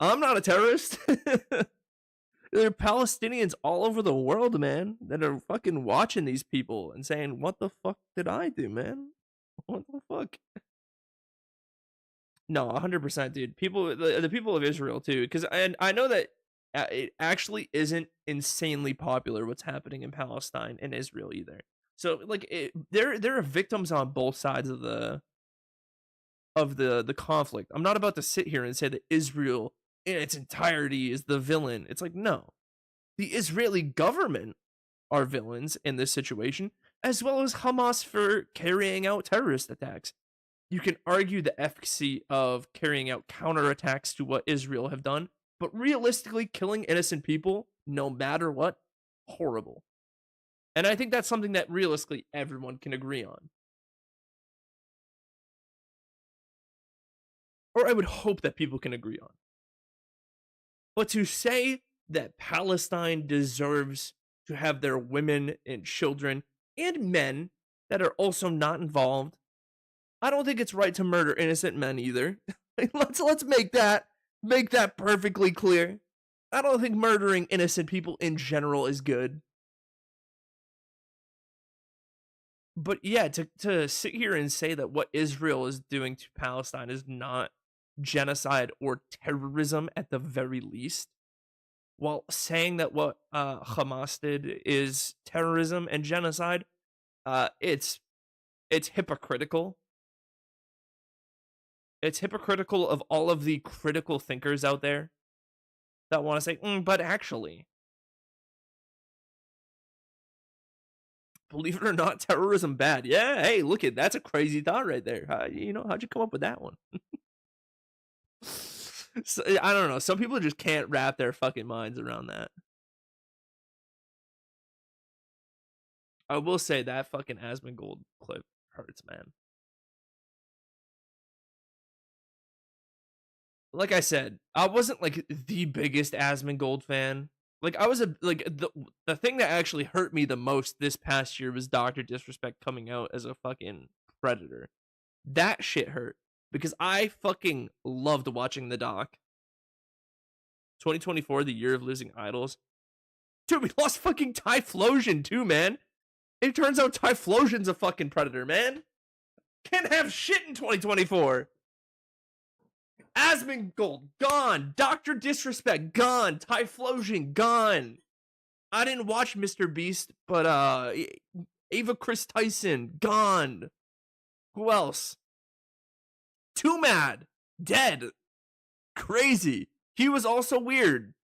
I'm not a terrorist." There are Palestinians all over the world, man, that are fucking watching these people and saying, "What the fuck did I do, man? What the fuck?" No, 100%, dude. People, the people of Israel too, because I know that it actually isn't insanely popular what's happening in Palestine and Israel either. So like, there are victims on both sides of the conflict. I'm not about to sit here and say that Israel in its entirety is the villain. It's like, no, the Israeli government are villains in this situation, as well as Hamas for carrying out terrorist attacks. You can argue the efficacy of carrying out counterattacks to what Israel have done, but realistically, killing innocent people, no matter what, horrible. And I think that's something that realistically everyone can agree on. Or I would hope that people can agree on. But to say that Palestine deserves to have their women and children and men that are also not involved, I don't think it's right to murder innocent men either. Let's make that perfectly clear. I don't think murdering innocent people in general is good. But yeah, to sit here and say that what Israel is doing to Palestine is not genocide or terrorism at the very least, while saying that what Hamas did is terrorism and genocide, it's hypocritical. It's hypocritical of all of the critical thinkers out there that want to say, but actually, believe it or not, terrorism bad. Yeah, hey, look at that's a crazy thought right there. How'd you come up with that one? So, I don't know. Some people just can't wrap their fucking minds around that. I will say that fucking Asmongold clip hurts, man. Like I said, I wasn't like the biggest Asmongold fan. Like I was the thing that actually hurt me the most this past year was Dr. Disrespect coming out as a fucking predator. That shit hurt because I fucking loved watching the doc. 2024, the year of losing idols. Dude, we lost fucking Typhlosion too, man. It turns out Typhlosion's a fucking predator, man. Can't have shit in 2024. Asmongold, gone. Dr. Disrespect, gone. Typhlosion, gone. I didn't watch Mr. Beast, but Ava Chris Tyson, gone. Who else? Too Mad, dead. Crazy. He was also weird.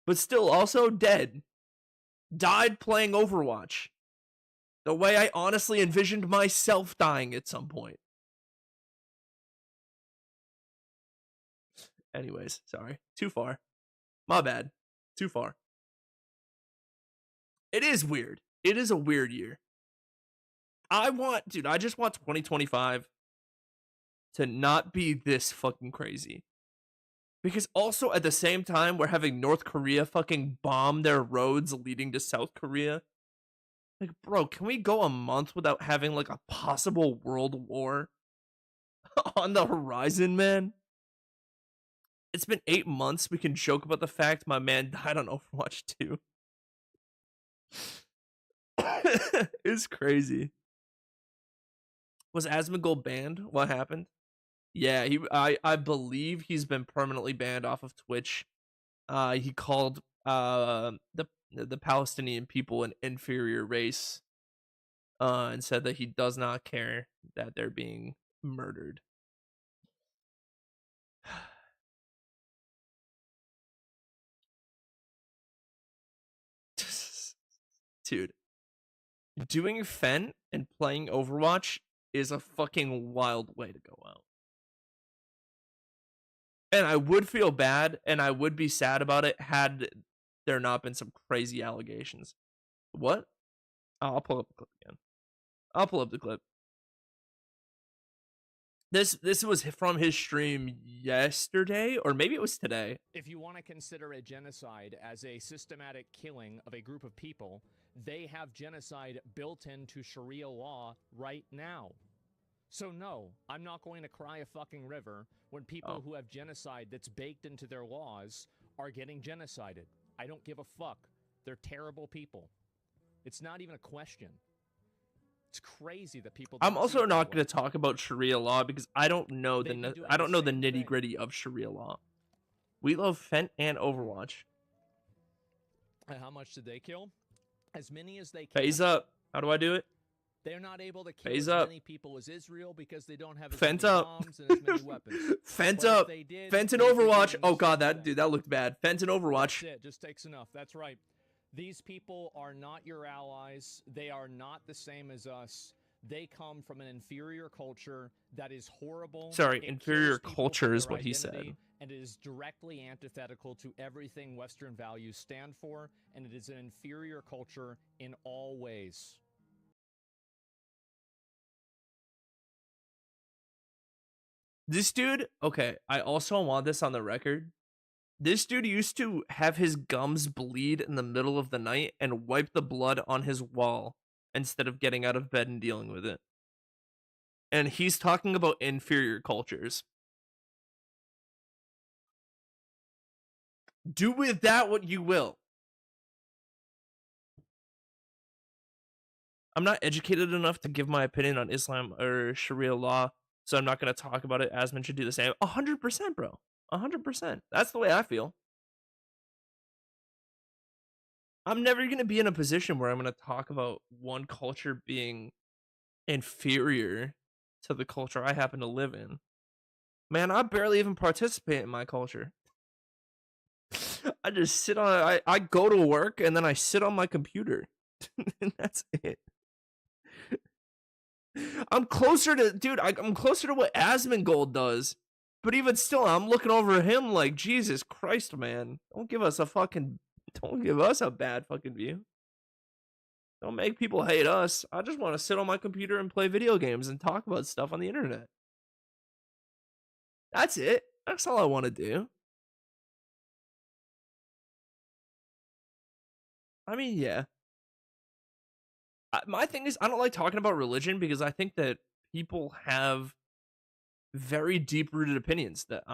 But still also dead. Died playing Overwatch. The way I honestly envisioned myself dying at some point. Anyways, sorry. Too far. My bad. Too far. It is weird. It is a weird year. I just want 2025 to not be this fucking crazy. Because also at the same time, we're having North Korea fucking bomb their roads leading to South Korea. Like, bro, can we go a month without having like a possible world war on the horizon, man? It's been 8 months. We can joke about the fact my man died on Overwatch 2. It's crazy. Was Asmongold banned? What happened? Yeah, I believe he's been permanently banned off of Twitch. He called the Palestinian people an inferior race, and said that he does not care that they're being murdered. Dude, doing Fent and playing Overwatch is a fucking wild way to go out. And I would feel bad and I would be sad about it had there not been some crazy allegations. What? Oh, I'll pull up the clip again. I'll pull up the clip. This was from his stream yesterday, or maybe it was today. If you want to consider a genocide as a systematic killing of a group of people, they have genocide built into Sharia law right now. So no, I'm not going to cry a fucking river when people who have genocide that's baked into their laws are getting genocided. I don't give a fuck. They're terrible people. It's not even a question. It's crazy that people. I'm also not going to talk about Sharia law because I don't know the nitty gritty of Sharia law. We love Fent and Overwatch. And how much did they kill? As many as they can. Phase up. How do I do it? They're not able to kill Phase as up. many people as Israel because they don't have as Fent many up. bombs and as many weapons. Fent But if up. they did, Fent and they'd be Overwatch. doing Oh the god, same that looked bad. Fent and Overwatch. That's it. Just takes enough. That's right. These people are not your allies. They are not the same as us. They come from an inferior culture that is horrible. Sorry, It inferior kills people culture for is their what he identity, said. And it is directly antithetical to everything Western values stand for, and it is an inferior culture in all ways. This dude, okay, I also want this on the record. This dude used to have his gums bleed in the middle of the night and wipe the blood on his wall instead of getting out of bed and dealing with it. And he's talking about inferior cultures. Do with that what you will. I'm not educated enough to give my opinion on Islam or Sharia law, so I'm not going to talk about it. Asmon should do the same. 100%, bro. 100%. That's the way I feel. I'm never going to be in a position where I'm going to talk about one culture being inferior to the culture I happen to live in. Man, I barely even participate in my culture. I just sit on I go to work and then I sit on my computer. And that's it. I'm closer to, dude, I'm closer to what Asmongold does. But even still, I'm looking over him like, Jesus Christ, man. Don't give us a bad fucking view. Don't make people hate us. I just want to sit on my computer and play video games and talk about stuff on the internet. That's it. That's all I want to do. I mean, yeah. My thing is, I don't like talking about religion because I think that people have very deep-rooted opinions that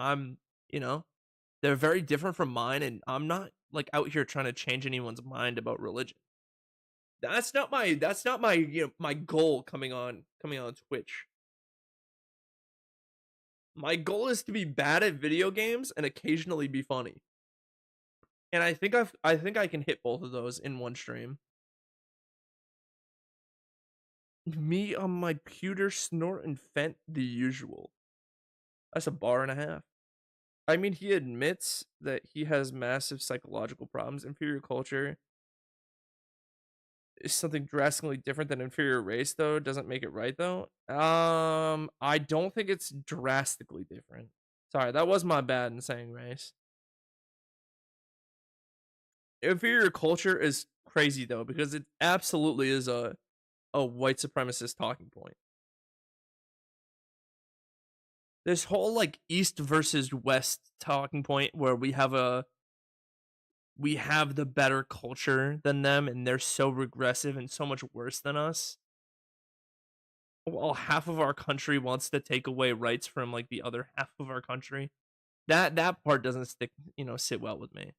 they're very different from mine, and I'm not like out here trying to change anyone's mind about religion. That's not my my goal coming on Twitch. My goal is to be bad at video games and occasionally be funny. And I think I can hit both of those in one stream. Me on my pewter snort and Fent the usual. That's a bar and a half. I mean, he admits that he has massive psychological problems. Inferior culture is something drastically different than inferior race, though. Doesn't make it right, though. I don't think it's drastically different. Sorry, that was my bad in saying race. Inferior culture is crazy, though, because it absolutely is a white supremacist talking point. this whole like East versus West talking point where we have the better culture than them and they're so regressive and so much worse than us. While half of our country wants to take away rights from like the other half of our country. That part doesn't sit well with me.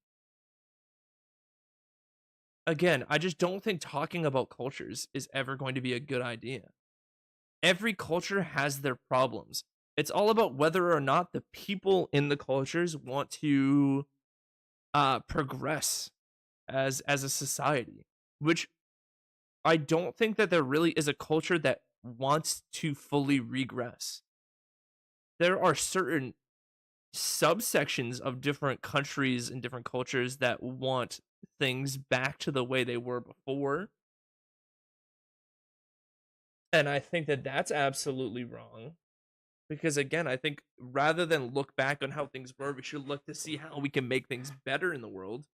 Again, I just don't think talking about cultures is ever going to be a good idea. Every culture has their problems. It's all about whether or not the people in the cultures want to progress as a society, which I don't think that there really is a culture that wants to fully regress. There are certain subsections of different countries and different cultures that want things back to the way they were before. And I think that that's absolutely wrong. Because again, I think rather than look back on how things were, we should look to see how we can make things better in the world.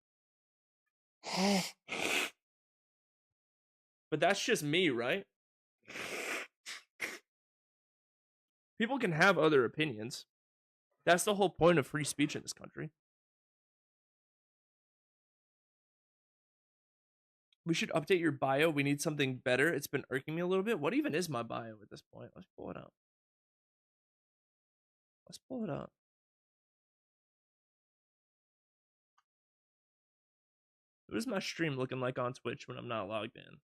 But that's just me, right? People can have other opinions. That's the whole point of free speech in this country. We should update your bio. We need something better. It's been irking me a little bit. What even is my bio at this point? Let's pull it up. What is my stream looking like on Twitch when I'm not logged in?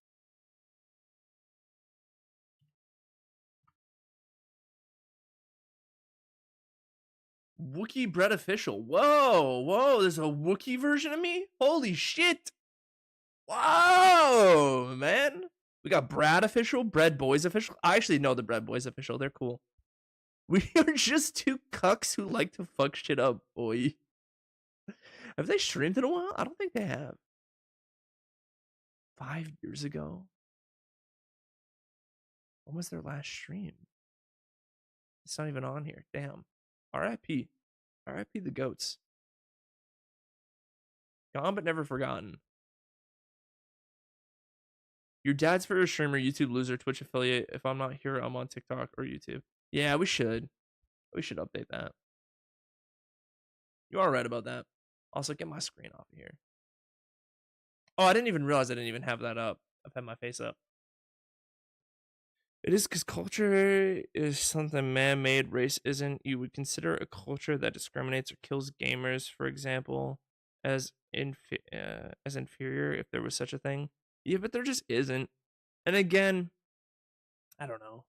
Wookiee Bread Official. Whoa, there's a Wookiee version of me? Holy shit. Whoa, man. We got Brad Official, Bread Boys Official. I actually know the Bread Boys Official. They're cool. We are just two cucks who like to fuck shit up, boy. Have they streamed in a while? I don't think they have. 5 years ago? When was their last stream? It's not even on here. Damn. R.I.P. R.I.P. the goats. Gone but never forgotten. Your dad's favorite streamer, YouTube loser, Twitch affiliate. If I'm not here, I'm on TikTok or YouTube. Yeah, we should. We should update that. You are right about that. Also, get my screen off of here. Oh, I didn't even realize I didn't even have that up. I've had my face up. It is because culture is something man-made, race isn't. You would consider a culture that discriminates or kills gamers, for example, as inferior if there was such a thing. Yeah, but there just isn't. And again, I don't know.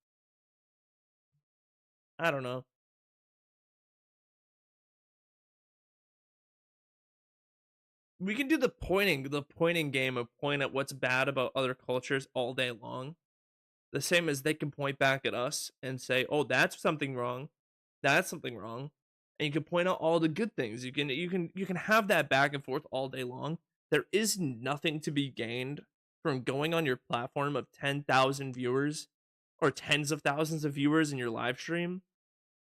We can do the pointing game of point at what's bad about other cultures all day long. The same as they can point back at us and say, "Oh, that's something wrong. That's something wrong." And you can point out all the good things. You can have that back and forth all day long. There is nothing to be gained from going on your platform of 10,000 viewers or tens of thousands of viewers in your live stream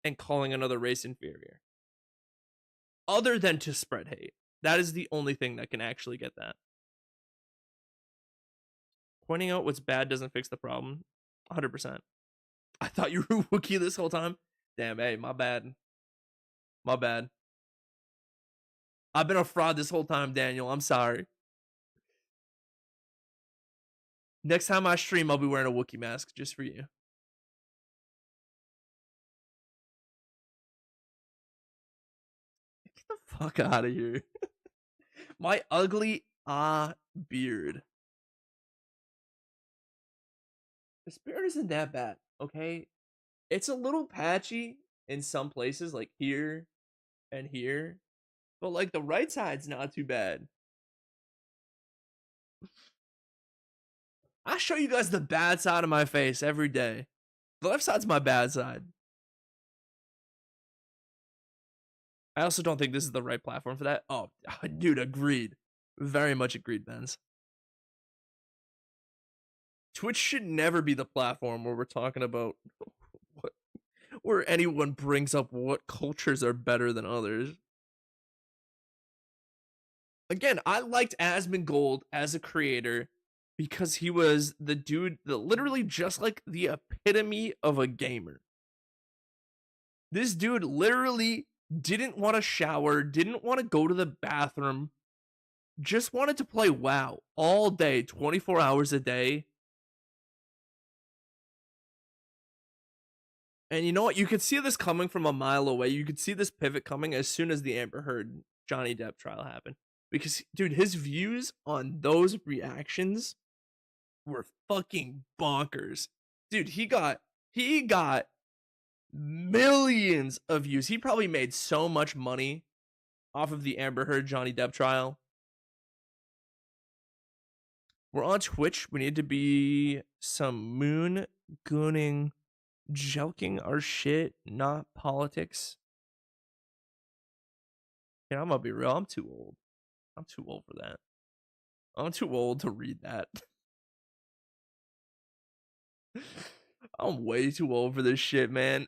and calling another race inferior. Other than to spread hate. That is the only thing that can actually get that. Pointing out what's bad doesn't fix the problem. 100%. I thought you were Wookiee this whole time. Damn, hey, my bad. My bad. I've been a fraud this whole time, Daniel. I'm sorry. Next time I stream, I'll be wearing a Wookiee mask just for you. Get the fuck out of here. My ugly beard. This beard isn't that bad, okay? It's a little patchy in some places, like here and here. But like the right side's not too bad. I show you guys the bad side of my face every day. The left side's my bad side. I also don't think this is the right platform for that. Oh, dude, agreed. Very much agreed, Benz. Twitch should never be the platform where we're talking about where anyone brings up what cultures are better than others. Again, I liked Asmongold as a creator because he was the dude that literally just like the epitome of a gamer. This dude literally didn't want to shower, didn't want to go to the bathroom, just wanted to play WoW all day, 24 hours a day. And you know what? You could see this coming from a mile away. You could see this pivot coming as soon as the Amber Heard Johnny Depp trial happened. Because, dude, his views on those reactions were fucking bonkers. Dude, he got millions of views. He probably made so much money off of the Amber Heard Johnny Depp trial. We're on Twitch. We need to be some moon gooning, joking our shit, not politics. Yeah, I'm gonna be real. I'm too old. I'm too old for that. I'm too old to read that. I'm way too old for this shit, man.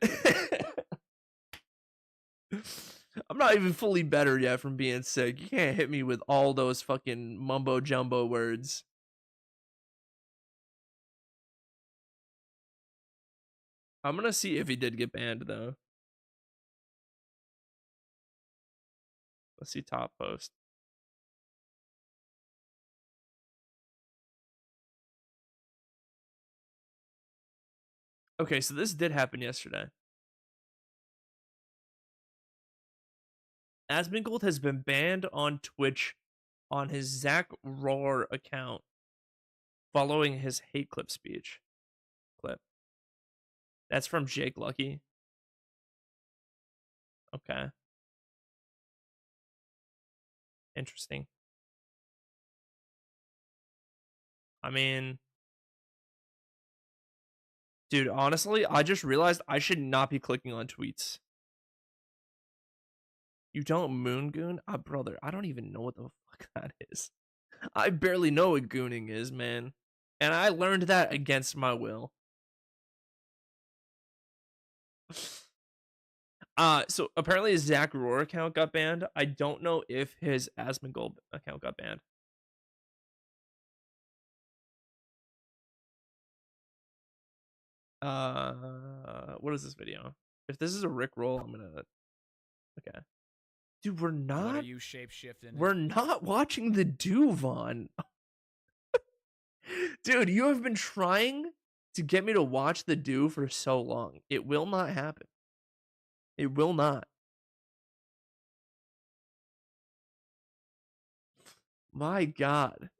I'm not even fully better yet from being sick. You can't hit me with all those fucking mumbo jumbo words. I'm gonna see if he did get banned though. Let's see top post. Okay, so this did happen yesterday. Asmongold has been banned on Twitch on his Zach Roar account following his hate clip speech. That's from Jake Lucky. Okay. Interesting. I mean, dude, honestly, I just realized I should not be clicking on tweets. You don't moon goon? Brother, I don't even know what the fuck that is. I barely know what gooning is, man. And I learned that against my will. So apparently his Zach Roar account got banned. I don't know if his Asmongold account got banned. What is this video? If this is a Rickroll, I'm gonna. Okay, dude, we're not. What are you shape-shifting? We're not watching the Duvon. Dude, you have been trying to get me to watch the Do for so long. It will not happen. It will not. My God.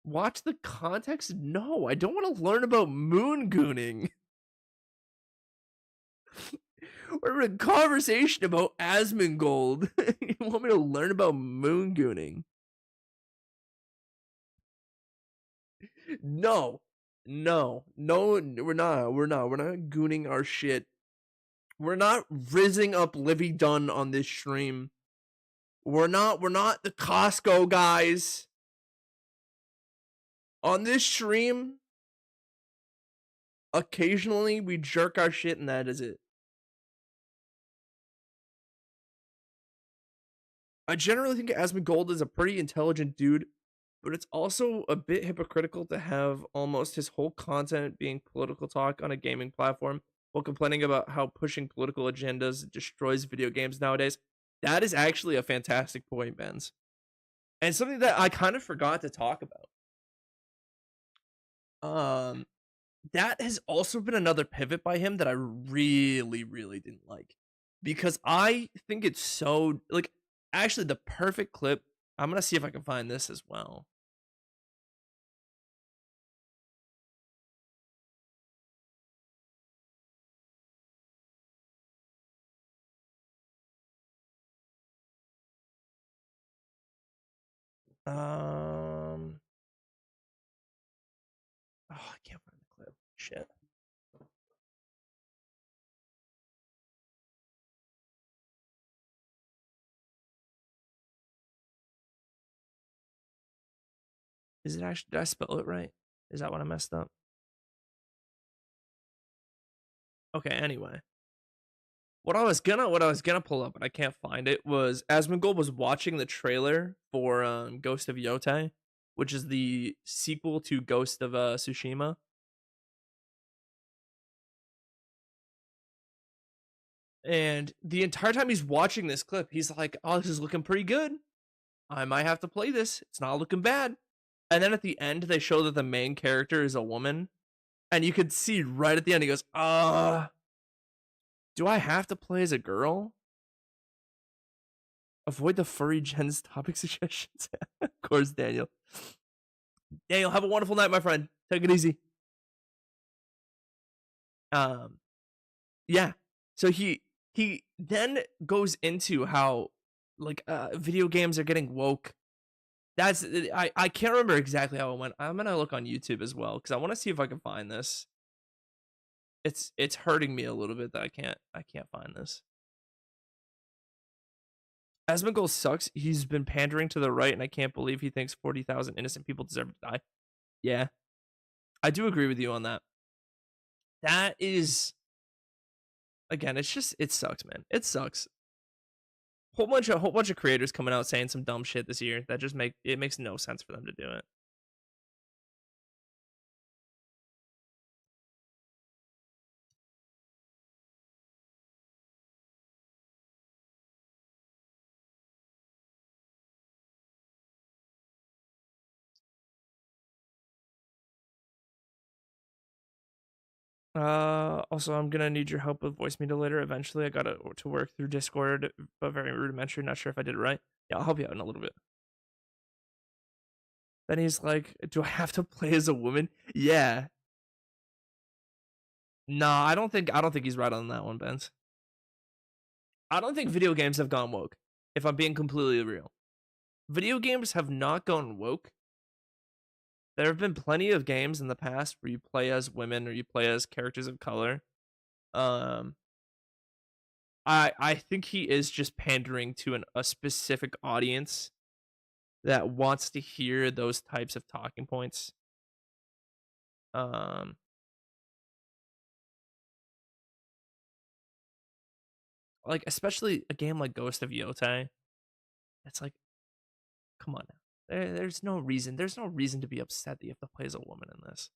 Watch the context? No, I don't want to learn about moon gooning. We're in a conversation about Asmongold. You want me to learn about moon gooning? No, we're not. We're not gooning our shit. We're not rizzing up Livy Dunn on this stream. We're not the Costco guys. On this stream, occasionally we jerk our shit and that is it. I generally think Asmongold is a pretty intelligent dude, but it's also a bit hypocritical to have almost his whole content being political talk on a gaming platform while complaining about how pushing political agendas destroys video games nowadays. That is actually a fantastic point, Benz. And something that I kind of forgot to talk about. That has also been another pivot by him that I really, really didn't like. Because I think it's so, like, actually the perfect clip. I'm going to see if I can find this as well. Oh, I can't find the clip. Shit. Is it actually, did I spell it right? Is that what I messed up? Okay, anyway. What I was gonna pull up, but I can't find it, was Asmongold was watching the trailer for Ghost of Yotei, which is the sequel to Ghost of Tsushima. And the entire time he's watching this clip, he's like, oh, this is looking pretty good. I might have to play this. It's not looking bad. And then at the end, they show that the main character is a woman. And you could see right at the end, he goes, do I have to play as a girl? Avoid the furry gens topic suggestions. Of course, Daniel. Daniel, have a wonderful night, my friend. Take it easy. Yeah. So he then goes into how like video games are getting woke. That's I can't remember exactly how it went. I'm gonna look on YouTube as well because I want to see if I can find this. It's hurting me a little bit that I can't find this. Asmongold sucks. He's been pandering to the right, and I can't believe he thinks 40,000 innocent people deserve to die. Yeah, I do agree with you on that. That is, again, it's just, it sucks, man. It sucks. Whole bunch of creators coming out saying some dumb shit this year that just makes no sense for them to do it. Also, I'm gonna need your help with voice meter later. Eventually, I got to work through Discord, but very rudimentary. Not sure if I did it right. Yeah, I'll help you out in a little bit. Then he's like, "Do I have to play as a woman?" Yeah. Nah, I don't think he's right on that one, Benz. I don't think video games have gone woke. If I'm being completely real, video games have not gone woke. There have been plenty of games in the past where you play as women or you play as characters of color. I think he is just pandering to a specific audience that wants to hear those types of talking points. Like especially a game like Ghost of Yotei. It's like, come on now. There's no reason to be upset that you have to play as a woman in this.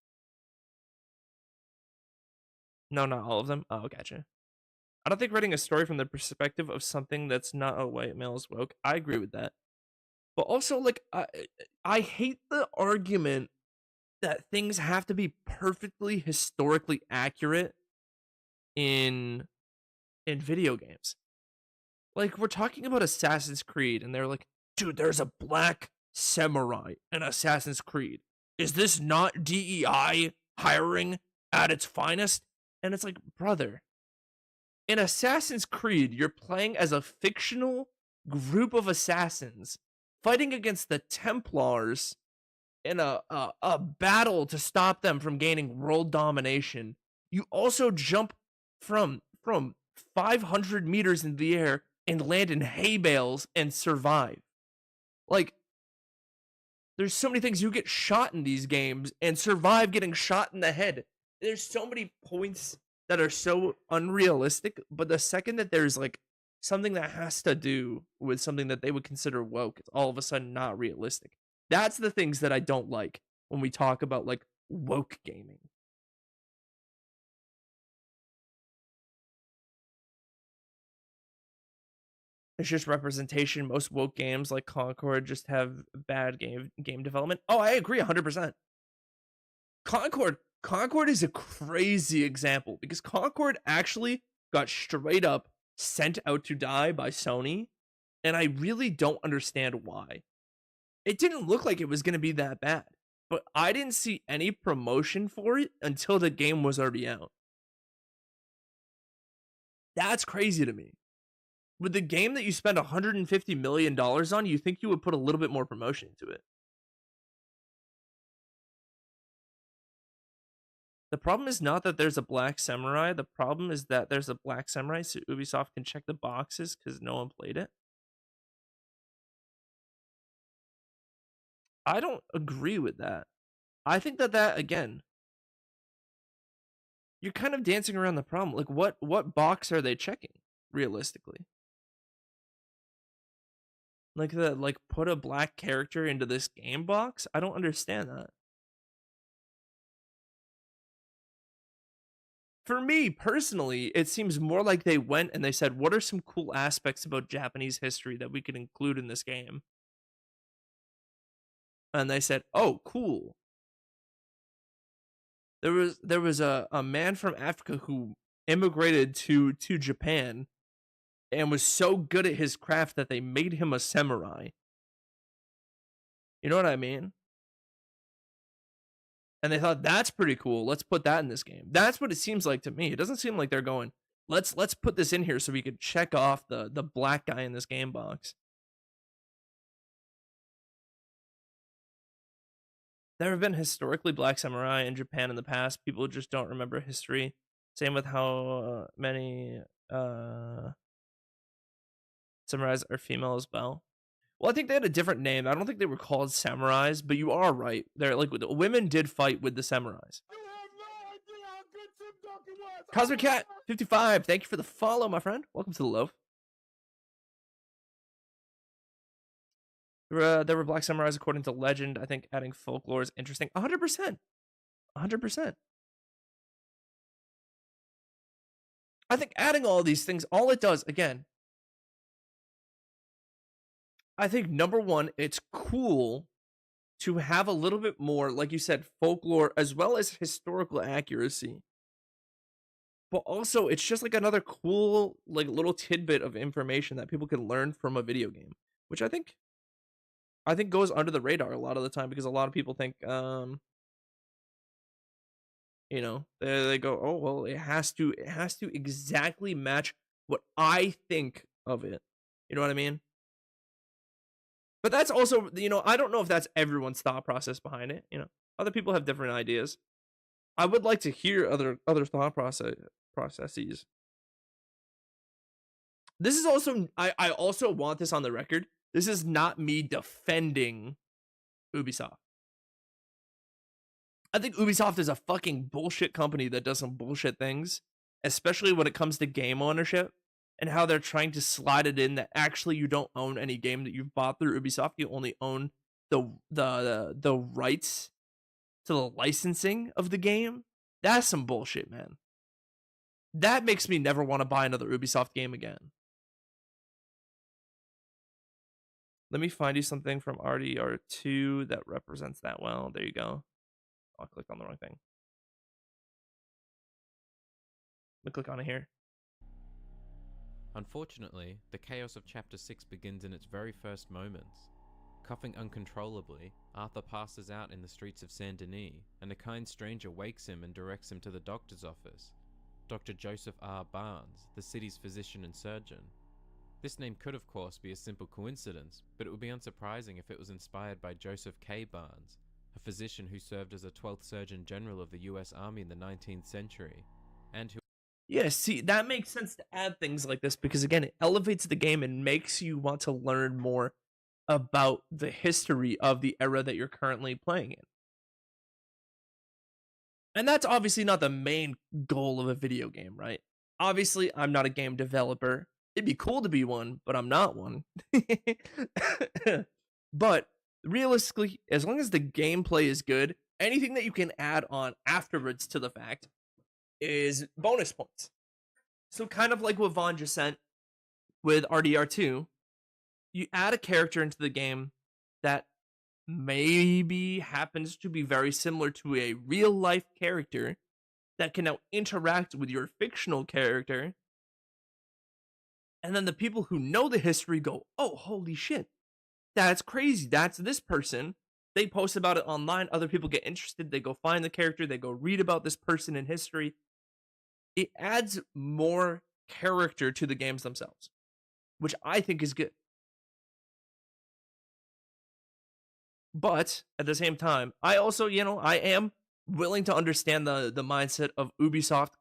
No, not all of them. Oh, gotcha. I don't think writing a story from the perspective of something that's not a white male is woke. I agree with that. But also, like, I hate the argument that things have to be perfectly historically accurate in video games. Like, we're talking about Assassin's Creed, and they're like, dude, there's a black samurai in Assassin's Creed. Is this not DEI hiring at its finest? And it's like, brother, in Assassin's Creed, you're playing as a fictional group of assassins fighting against the Templars in a battle to stop them from gaining world domination. You also jump from 500 meters in the air and land in hay bales and survive. Like, there's so many things. You get shot in these games and survive getting shot in the head. There's so many points that are so unrealistic, but the second that there's like something that has to do with something that they would consider woke, it's all of a sudden not realistic. That's the things that I don't like when we talk about like woke gaming. It's just representation. Most woke games like Concord just have bad game development. Oh, I agree 100%. Concord is a crazy example because Concord actually got straight up sent out to die by Sony, and I really don't understand why. It didn't look like it was going to be that bad, but I didn't see any promotion for it until the game was already out. That's crazy to me. With the game that you spend $150 million on, you think you would put a little bit more promotion into it. The problem is not that there's a black samurai. The problem is that there's a black samurai so Ubisoft can check the boxes because no one played it. I don't agree with that. I think that again, you're kind of dancing around the problem. Like, what box are they checking realistically? Like put a black character into this game box? I don't understand that. for me personally, it seems more like they went and they said, what are some cool aspects about Japanese history that we could include in this game? And they said, oh, cool. There was a man from Africa who immigrated to Japan and was so good at his craft that they made him a samurai. You know what I mean? And they thought, that's pretty cool. Let's put that in this game. That's what it seems like to me. It doesn't seem like they're going, let's put this in here so we could check off the black guy in this game box. There have been historically black samurai in Japan in the past. People just don't remember history. Same with how many samurais are female as well. Well, I think they had a different name. I don't think they were called samurais, but you are right. They're like, the women did fight with the samurais. Cosmic Cat 55, thank you for the follow, my friend. Welcome to the loaf. There were black samurais according to legend. I think adding folklore is interesting. 100%. 100%. I think adding all these things, all it does, again, I think number one, it's cool to have a little bit more, like you said, folklore as well as historical accuracy. But also, it's just like another cool, like little tidbit of information that people can learn from a video game, which I think goes under the radar a lot of the time because a lot of people think, you know, they go, oh well, it has to exactly match what I think of it. You know what I mean? But that's also, you know, I don't know if that's everyone's thought process behind it. You know, other people have different ideas. I would like to hear other thought processes. This is also, I also want this on the record. This is not me defending Ubisoft. I think Ubisoft is a fucking bullshit company that does some bullshit things, especially when it comes to game ownership and how they're trying to slide it in that actually you don't own any game that you've bought through Ubisoft. You only own the rights to the licensing of the game. That's some bullshit, man. That makes me never want to buy another Ubisoft game again. Let me find you something from RDR2 that represents that well. There you go. Oh, I clicked on the wrong thing. Let me click on it here. Unfortunately, the chaos of Chapter 6 begins in its very first moments. Coughing uncontrollably, Arthur passes out in the streets of Saint Denis, and a kind stranger wakes him and directs him to the doctor's office. Dr. Joseph R. Barnes, the city's physician and surgeon. This name could of course be a simple coincidence, but it would be unsurprising if it was inspired by Joseph K. Barnes, a physician who served as a 12th Surgeon General of the US Army in the 19th century, and who... Yeah, see, that makes sense to add things like this because, again, it elevates the game and makes you want to learn more about the history of the era that you're currently playing in. And that's obviously not the main goal of a video game, right? Obviously, I'm not a game developer. It'd be cool to be one, but I'm not one. But realistically, as long as the gameplay is good, anything that you can add on afterwards to the fact is bonus points. So kind of like what Vaughn just sent with RDR2, you add a character into the game that maybe happens to be very similar to a real life character that can now interact with your fictional character. And then the people who know the history go, oh, holy shit, that's crazy. That's this person. They post about it online. Other people get interested. They go find the character. They go read about this person in history. It adds more character to the games themselves, which I think is good. But at the same time, I also, you know, I am willing to understand the mindset of Ubisoft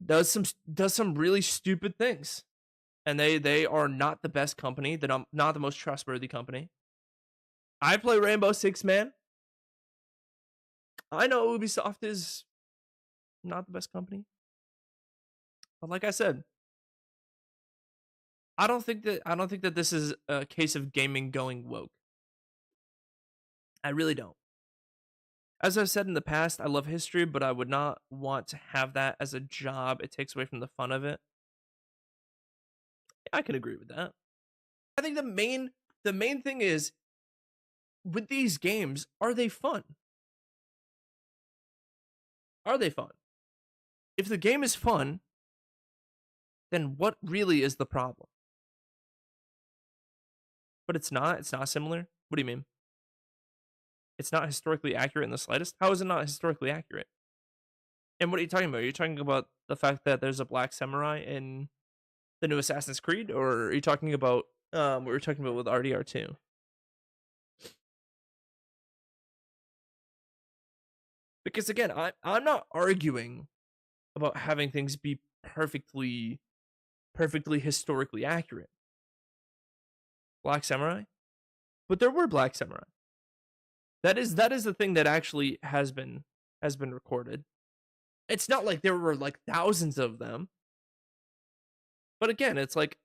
does some really stupid things. And they are not the best company. They're not the most trustworthy company. I play Rainbow Six, man. I know Ubisoft is not the best company. But like I said, I don't think that this is a case of gaming going woke. I really don't. As I've said in the past, I love history, but I would not want to have that as a job. It takes away from the fun of it. I can agree with that. I think the main thing is, with these games, are they fun? Are they fun? If the game is fun, then what really is the problem? But it's not similar? What do you mean? It's not historically accurate in the slightest? How is it not historically accurate? And what are you talking about? Are you talking about the fact that there's a black samurai in the new Assassin's Creed? Or are you talking about what we were talking about with RDR2? Because again, I'm not arguing about having things be perfectly historically accurate. Black samurai? But there were black samurai. That is the thing that actually has been recorded. It's not like there were like thousands of them. But again, it's like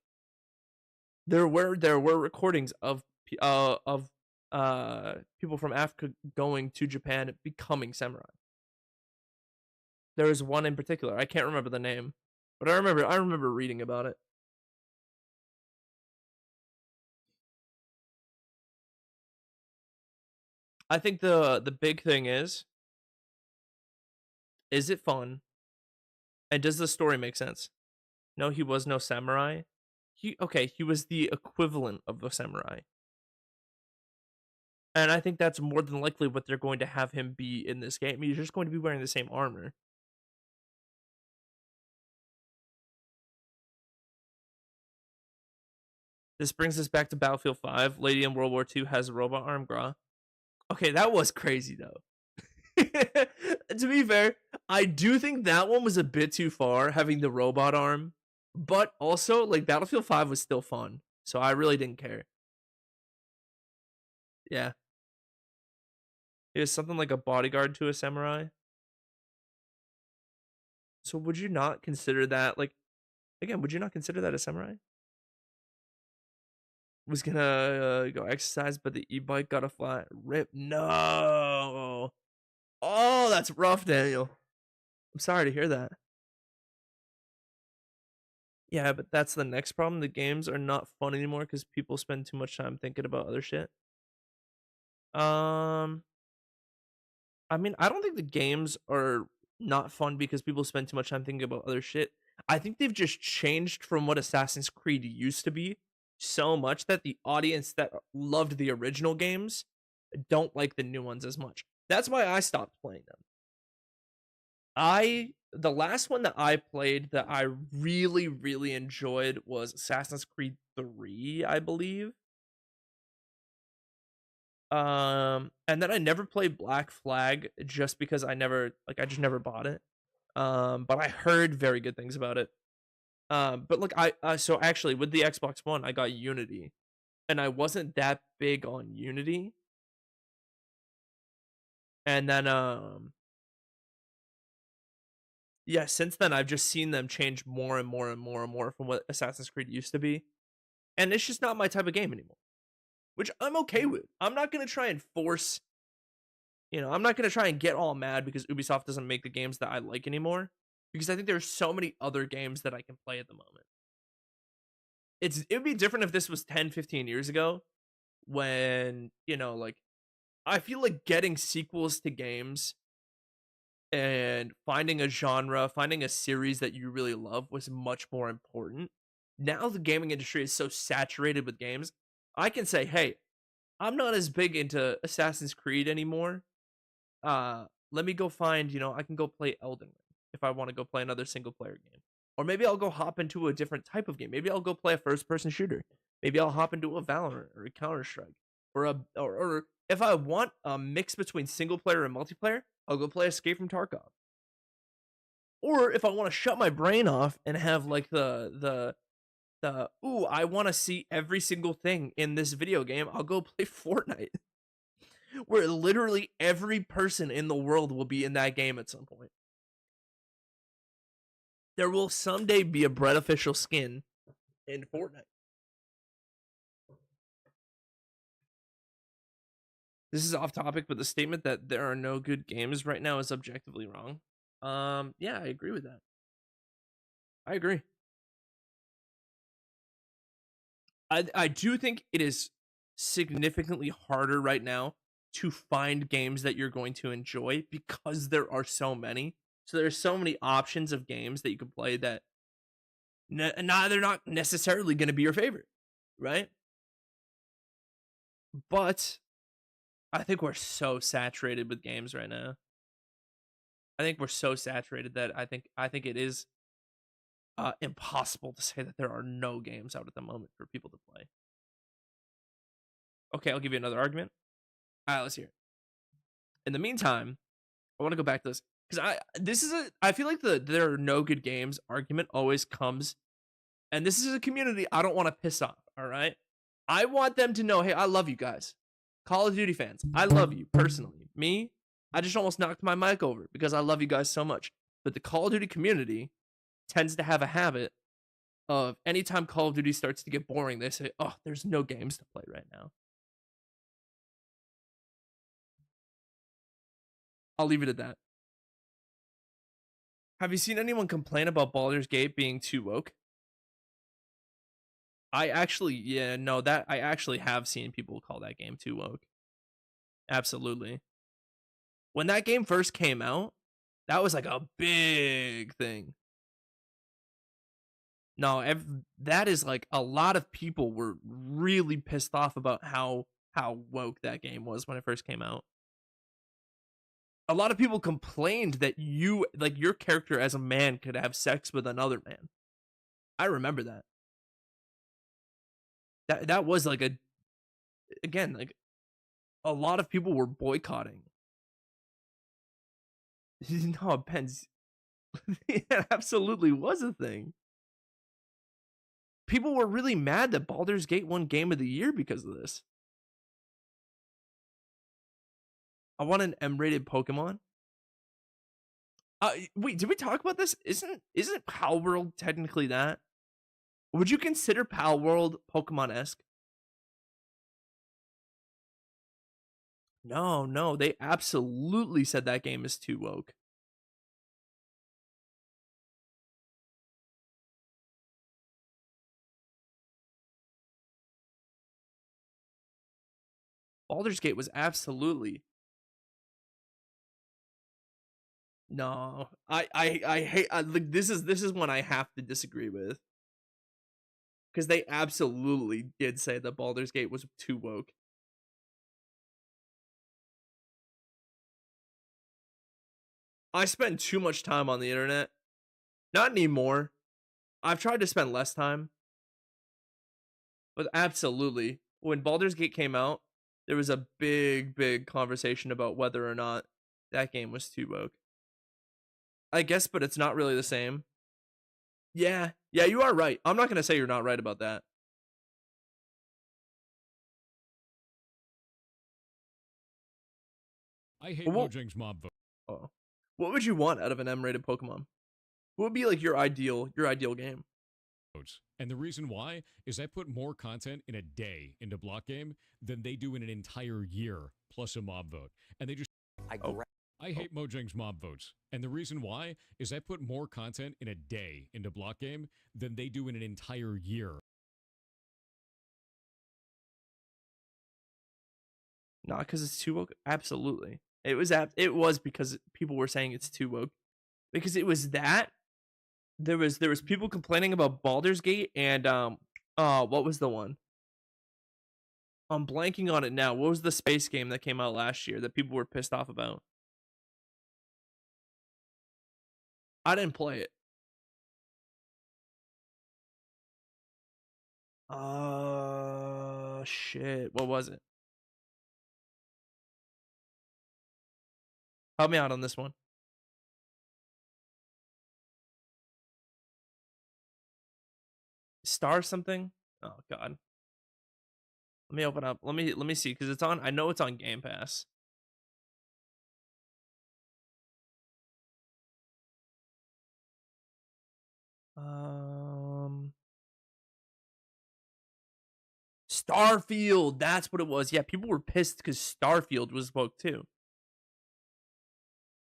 there were recordings of people from Africa going to Japan becoming samurai. There was one in particular. I can't remember the name, but I remember reading about it. I think the big thing is it fun? And does the story make sense? No, he was no samurai. He was the equivalent of a samurai. And I think that's more than likely what they're going to have him be in this game. He's just going to be wearing the same armor. This brings us back to Battlefield 5. Lady in World War II has a robot arm, Gra. Okay, that was crazy, though. To be fair, I do think that one was a bit too far, having the robot arm. But also, like, Battlefield 5 was still fun. So I really didn't care. Yeah. It was something like a bodyguard to a samurai. So would you not consider that, like, again, would you not consider that a samurai? Was gonna go exercise, but the e-bike got a flat rip. No. Oh, that's rough, Daniel. I'm sorry to hear that. Yeah, but that's the next problem. The games are not fun anymore because people spend too much time thinking about other shit. I mean, I don't think the games are not fun because people spend too much time thinking about other shit. I think they've just changed from what Assassin's Creed used to be so much that the audience that loved the original games don't like the new ones as much. That's why I stopped playing them. The last one that I played that I really, really enjoyed was Assassin's Creed 3, I believe. And then I never played Black Flag just because I just never bought it. But I heard very good things about it. But like so actually with the Xbox One, I got Unity, and I wasn't that big on Unity. And then yeah, since then I've just seen them change more and more and more and more from what Assassin's Creed used to be. And it's just not my type of game anymore. Which I'm okay with. I'm not going to try and force, I'm not going to try and get all mad because Ubisoft doesn't make the games that I like anymore. Because I think there's so many other games that I can play at the moment. It would be different if this was 10, 15 years ago. When, like, I feel like getting sequels to games and finding a genre, finding a series that you really love was much more important. Now the gaming industry is so saturated with games. I can say, hey, I'm not as big into Assassin's Creed anymore. Let me go find, I can go play Elden Ring if I want to go play another single player game. Or maybe I'll go hop into a different type of game. Maybe I'll go play a first person shooter. Maybe I'll hop into a Valorant or a Counter-Strike. Or if I want a mix between single player and multiplayer, I'll go play Escape from Tarkov. Or if I want to shut my brain off and have like I want to see every single thing in this video game, I'll go play Fortnite. Where literally every person in the world will be in that game at some point. There will someday be a Bread official skin in Fortnite. This is off topic, but the statement that there are no good games right now is objectively wrong. Yeah, I agree with that. I agree. I do think it is significantly harder right now to find games that you're going to enjoy because there are so many. So there's so many options of games that you can play that they're not necessarily going to be your favorite, right? But I think we're so saturated with games right now. I think we're so saturated that I think it is impossible to say that there are no games out at the moment for people to play. Okay, I'll give you another argument. All right, let's hear it. In the meantime, I want to go back to this because I feel like there are no good games argument always comes, and this is a community I don't want to piss off. All right, I want them to know, hey, I love you guys, Call of Duty fans. I love you personally. Me, I just almost knocked my mic over because I love you guys so much. But the Call of Duty community tends to have a habit of anytime Call of Duty starts to get boring, they say, oh, there's no games to play right now. I'll leave it at that. Have you seen anyone complain about Baldur's Gate being too woke? I actually have seen people call that game too woke. Absolutely. When that game first came out, that was like a big thing. No, that is like a lot of people were really pissed off about how woke that game was when it first came out. A lot of people complained that your character as a man could have sex with another man. I remember that. That was like a lot of people were boycotting. No, it depends. It absolutely was a thing. People were really mad that Baldur's Gate won Game of the Year because of this. I want an M-rated Pokemon. Wait, did we talk about this? Isn't Palworld technically that? Would you consider Palworld Pokemon-esque? No, they absolutely said that game is too woke. Baldur's Gate was absolutely. No, I hate. Like, this is one I have to disagree with, because they absolutely did say that Baldur's Gate was too woke. I spend too much time on the internet. Not anymore. I've tried to spend less time. But absolutely, when Baldur's Gate came out, there was a big conversation about whether or not that game was too woke. I guess, but it's not really the same. Yeah, you are right. I'm not going to say you're not right about that. I hate Mojang's mob vote. Oh. What would you want out of an M-rated Pokemon? What would be like your ideal game? And the reason why is I put more content in a day into Block Game than they do in an entire year plus a mob vote. And they just I hate Mojang's mob votes. And the reason why is I put more content in a day into Block Game than they do in an entire year. Not because it's too woke. Absolutely. It was because people were saying it's too woke. Because it was that. There was people complaining about Baldur's Gate and what was the one? I'm blanking on it now. What was the space game that came out last year that people were pissed off about? I didn't play it. Shit. What was it? Help me out on this one. Star something? Oh god. Let me open up. Let me see, because it's on. I know it's on Game Pass. Starfield, that's what it was. Yeah, people were pissed because Starfield was woke too.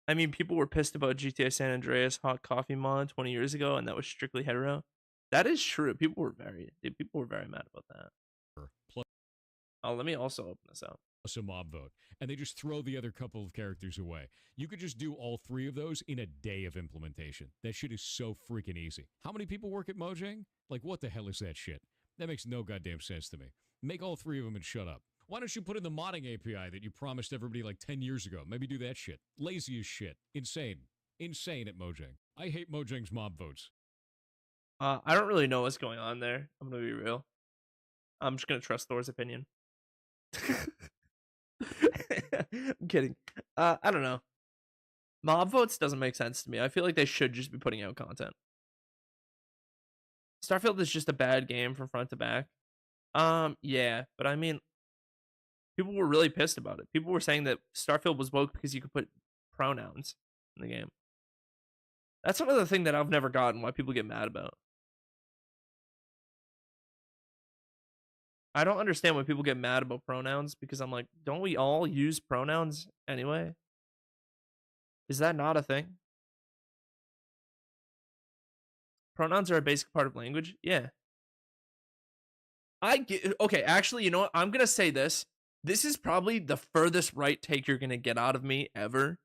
I mean, people were pissed about GTA San Andreas hot coffee mod 20 years ago, and that was strictly hetero. That is true. People were very mad about that. Oh, let me also open this up. A mob vote, and they just throw the other couple of characters away. You could just do all 3 of those in a day of implementation. That shit is so freaking easy. How many people work at Mojang? Like, what the hell is that shit? That makes no goddamn sense to me. Make all 3 of them and shut up. Why don't you put in the modding API that you promised everybody like 10 years ago? Maybe do that shit. Lazy as shit. Insane. Insane at Mojang. I hate Mojang's mob votes. I don't really know what's going on there. I'm gonna be real. I'm just gonna trust Thor's opinion. I'm kidding. I don't know. Mob votes doesn't make sense to me. I feel like they should just be putting out content. Starfield is just a bad game from front to back. Yeah, but I mean, people were really pissed about it. People were saying that Starfield was woke because you could put pronouns in the game. That's another thing that I've never gotten why people get mad about. I don't understand why people get mad about pronouns, because I'm like, don't we all use pronouns anyway? Is that not a thing? Pronouns are a basic part of language. Yeah. I get, okay, actually, you know what? I'm going to say this. This is probably the furthest right take you're going to get out of me ever.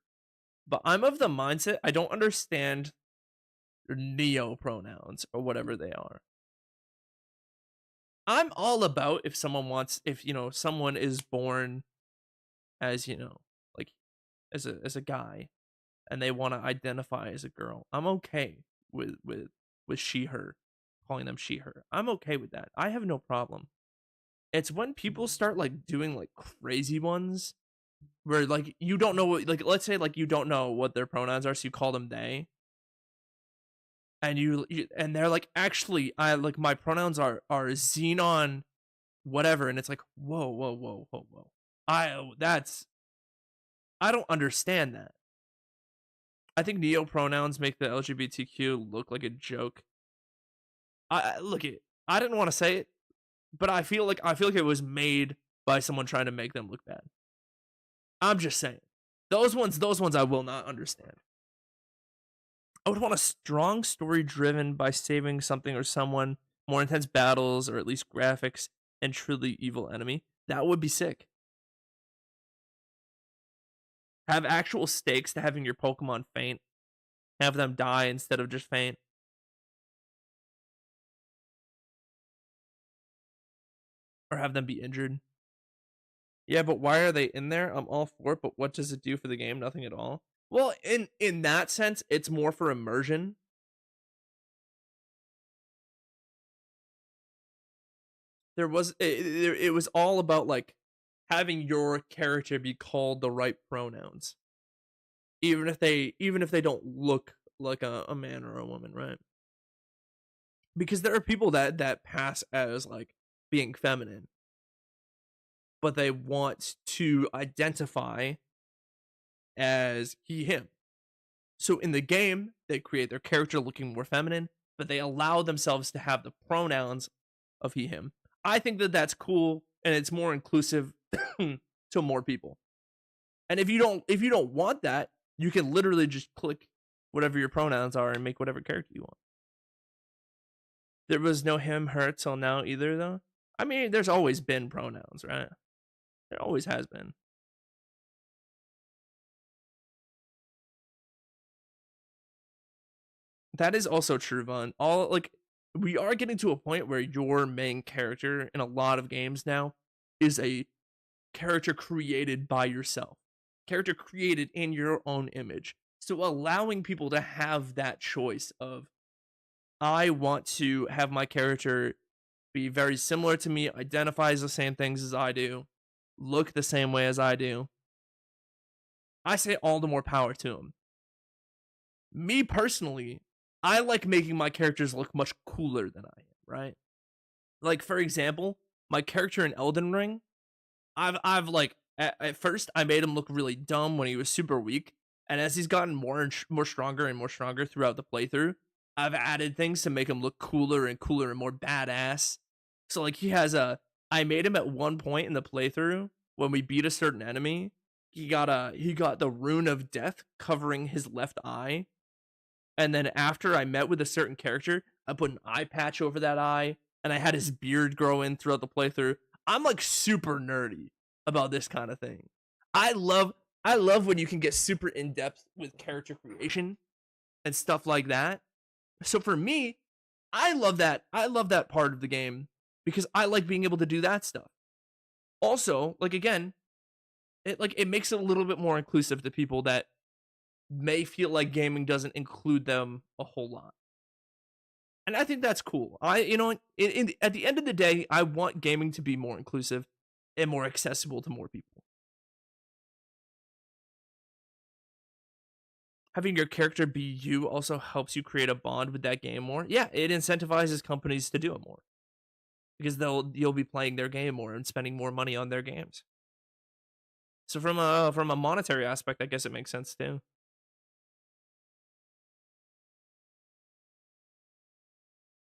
But I'm of the mindset I don't understand neo pronouns or whatever they are. I'm all about if someone wants, if, you know, someone is born as, you know, like as a guy and they want to identify as a girl. I'm okay with she, her, calling them she, her. I'm okay with that. I have no problem. It's when people start like doing like crazy ones where like you don't know what, like, let's say like you don't know what their pronouns are, so you call them they. And you and they're like, actually, I like my pronouns are Xenon, whatever, and it's like, whoa. I don't understand that. I think neo pronouns make the LGBTQ look like a joke. I didn't want to say it, but I feel like it was made by someone trying to make them look bad. I'm just saying. Those ones I will not understand. I would want a strong story driven by saving something or someone, more intense battles, or at least graphics, and truly evil enemy. That would be sick. Have actual stakes to having your Pokemon faint. Have them die instead of just faint. Or have them be injured. Yeah, but why are they in there? I'm all for it, but what does it do for the game? Nothing at all. Well, in that sense, it's more for immersion. It was all about like having your character be called the right pronouns, even if they don't look like a man or a woman, right? Because there are people that pass as like being feminine, but they want to identify as he, him. So in the game, they create their character looking more feminine, but they allow themselves to have the pronouns of he, him. I think that that's cool, and it's more inclusive to more people. And if you don't want that, you can literally just click whatever your pronouns are and make whatever character you want. There was no him, her till now either, though. I mean, there's always been pronouns, right? There always has been. That is also true, Vaughn. We are getting to a point where your main character in a lot of games now is a character created by yourself. Character created in your own image. So allowing people to have that choice of, I want to have my character be very similar to me, identifies the same things as I do, look the same way as I do. I say all the more power to him. Me personally, I like making my characters look much cooler than I am, right? Like, for example, my character in Elden Ring, I've like, at first, I made him look really dumb when he was super weak, and as he's gotten more stronger and more stronger throughout the playthrough, I've added things to make him look cooler and more badass. So, like, he has a I made him at one point in the playthrough when we beat a certain enemy. He got the rune of death covering his left eye. And then after I met with a certain character, I put an eye patch over that eye, and I had his beard grow in throughout the playthrough. I'm like super nerdy about this kind of thing. I love when you can get super in depth with character creation and stuff like that. So for me, I love that. I love that part of the game because I like being able to do that stuff. Also, like again, it makes it a little bit more inclusive to people that may feel like gaming doesn't include them a whole lot. And I think that's cool. At the end of the day, I want gaming to be more inclusive and more accessible to more people. Having your character be you also helps you create a bond with that game more. Yeah, it incentivizes companies to do it more. Because you'll be playing their game more and spending more money on their games. So from a monetary aspect, I guess it makes sense too.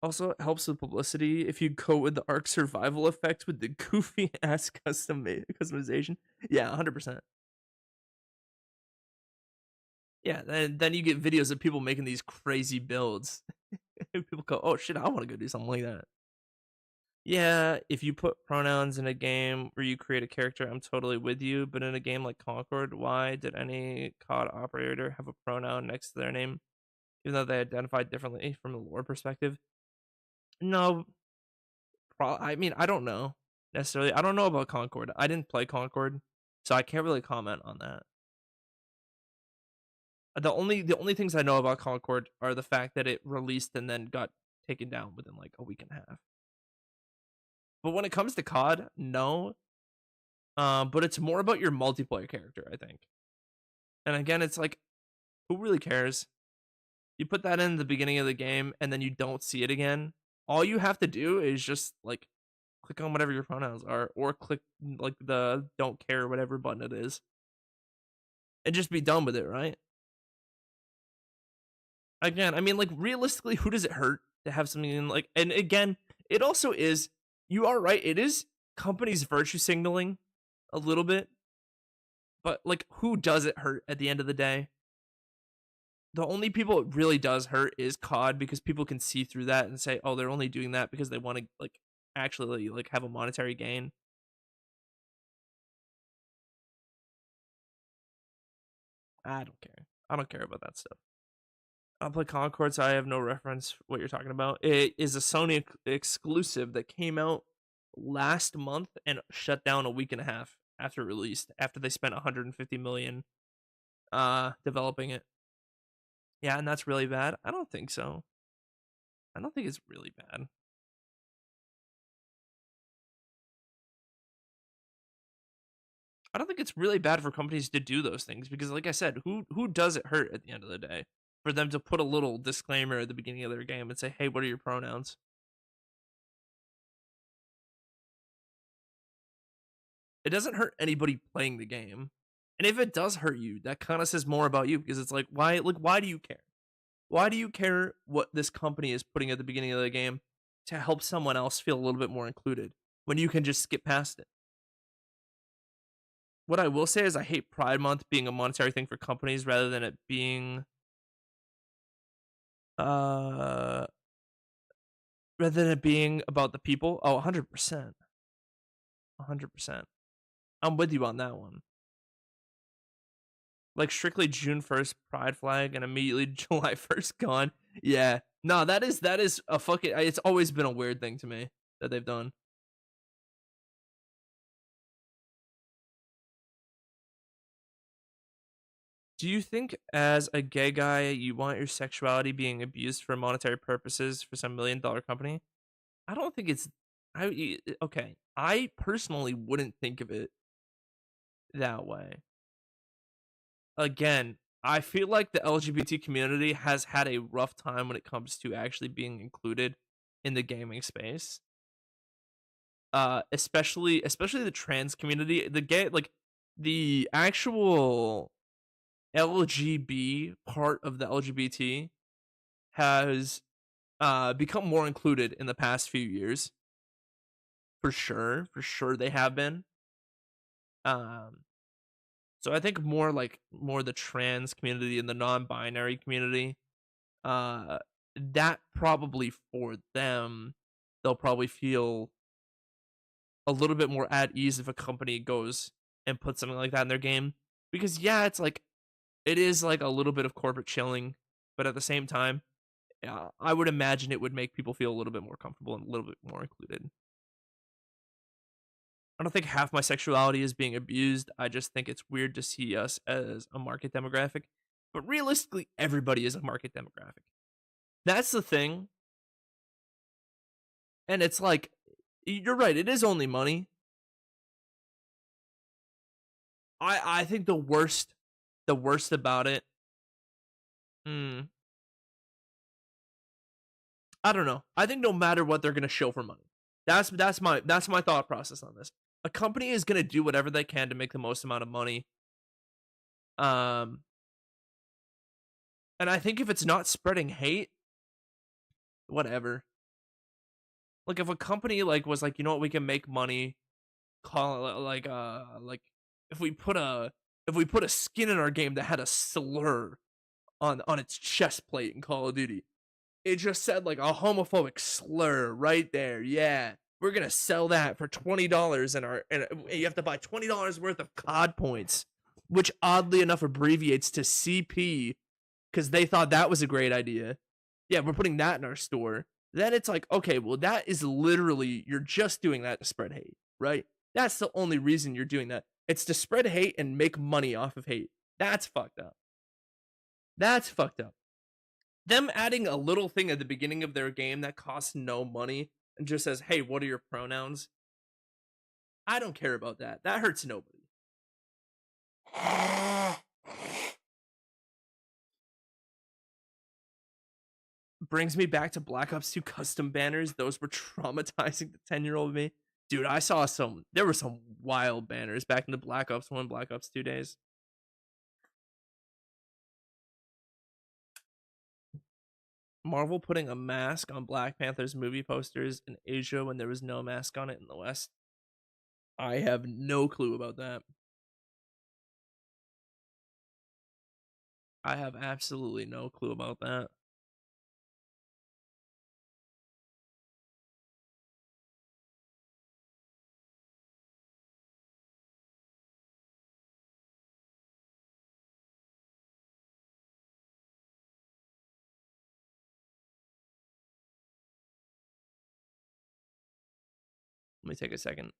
Also, it helps with publicity if you go with the Ark survival effect with the goofy ass customization. Yeah, 100%. Yeah, then you get videos of people making these crazy builds. People go, "Oh shit, I want to go do something like that." Yeah, if you put pronouns in a game where you create a character, I'm totally with you. But in a game like Concord, why did any COD operator have a pronoun next to their name, even though they identified differently from a lore perspective? No, I mean, I don't know necessarily. I don't know about Concord. I didn't play Concord, so I can't really comment on that. The only things I know about Concord are the fact that it released and then got taken down within like a week and a half. But when it comes to COD, no. But it's more about your multiplayer character, I think. And again, it's like, who really cares? You put that in the beginning of the game and then you don't see it again. All you have to do is just like click on whatever your pronouns are, or click like the don't care whatever button it is, and just be done with it, right? Again, I mean, like realistically, who does it hurt to have something in like? And again, it also is. You are right. It is companies virtue signaling a little bit, but like, who does it hurt at the end of the day? The only people it really does hurt is COD, because people can see through that and say, oh, they're only doing that because they want to like actually like have a monetary gain. I don't care. I don't care about that stuff. I'll play Concord, so I have no reference what you're talking about. It is a Sony exclusive that came out last month and shut down a week and a half after released, after they spent 150 million developing it. Yeah, and that's really bad. I don't think so. I don't think it's really bad. I don't think it's really bad for companies to do those things, because like I said, who does it hurt at the end of the day for them to put a little disclaimer at the beginning of their game and say, hey, what are your pronouns? It doesn't hurt anybody playing the game. And if it does hurt you, that kind of says more about you, because it's like, why do you care? Why do you care what this company is putting at the beginning of the game to help someone else feel a little bit more included when you can just skip past it? What I will say is I hate Pride Month being a monetary thing for companies rather than it being rather than it being about the people. Oh, 100%. 100%. I'm with you on that one. Like strictly June 1st Pride flag and immediately July 1st gone. Yeah. No, that is a fucking, it's always been a weird thing to me that they've done. Do you think as a gay guy you want your sexuality being abused for monetary purposes for some $1 million company? I don't think it's okay. I personally wouldn't think of it that way. Again, I feel like the LGBT community has had a rough time when it comes to actually being included in the gaming space. Especially the trans community, the gay, like the actual LGB part of the LGBT has become more included in the past few years. For sure they have been. So I think more the trans community and the non-binary community, that probably for them, they'll probably feel a little bit more at ease if a company goes and puts something like that in their game. Because yeah, it's like, it is like a little bit of corporate chilling, but at the same time, I would imagine it would make people feel a little bit more comfortable and a little bit more included. I don't think half my sexuality is being abused. I just think it's weird to see us as a market demographic. But realistically, everybody is a market demographic. That's the thing. And it's like, you're right, it is only money. I think the worst about it, I don't know. I think no matter what, they're gonna show for money. That's my thought process on this. A company is gonna do whatever they can to make the most amount of money. And I think if it's not spreading hate, whatever. Like if a company was like, you know what, we can make money, call it like if we put a skin in our game that had a slur on its chest plate in Call of Duty. It just said like a homophobic slur right there. Yeah. We're gonna sell that for $20 and you have to buy $20 worth of COD points, which oddly enough abbreviates to CP because they thought that was a great idea. Yeah, we're putting that in our store. Then it's like, okay, well, that is literally, you're just doing that to spread hate, right? That's the only reason you're doing that. It's to spread hate and make money off of hate. That's fucked up. That's fucked up. Them adding a little thing at the beginning of their game that costs no money and just says, hey, what are your pronouns? I don't care about that. That hurts nobody. Brings me back to Black Ops 2 custom banners. Those were traumatizing the 10-year-old me. Dude, there were some wild banners back in the Black Ops 1, Black Ops 2 days. Marvel putting a mask on Black Panther's movie posters in Asia when there was no mask on it in the West. I have no clue about that. I have absolutely no clue about that. Let me take a second.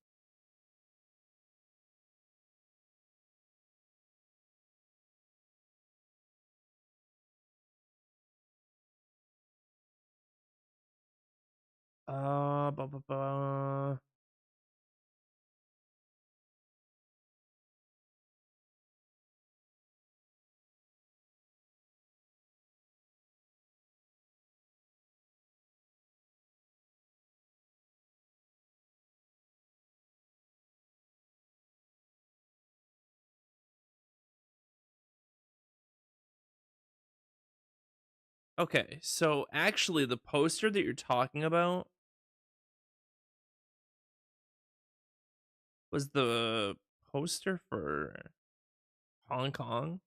Okay, so actually the poster that you're talking about was the poster for Hong Kong.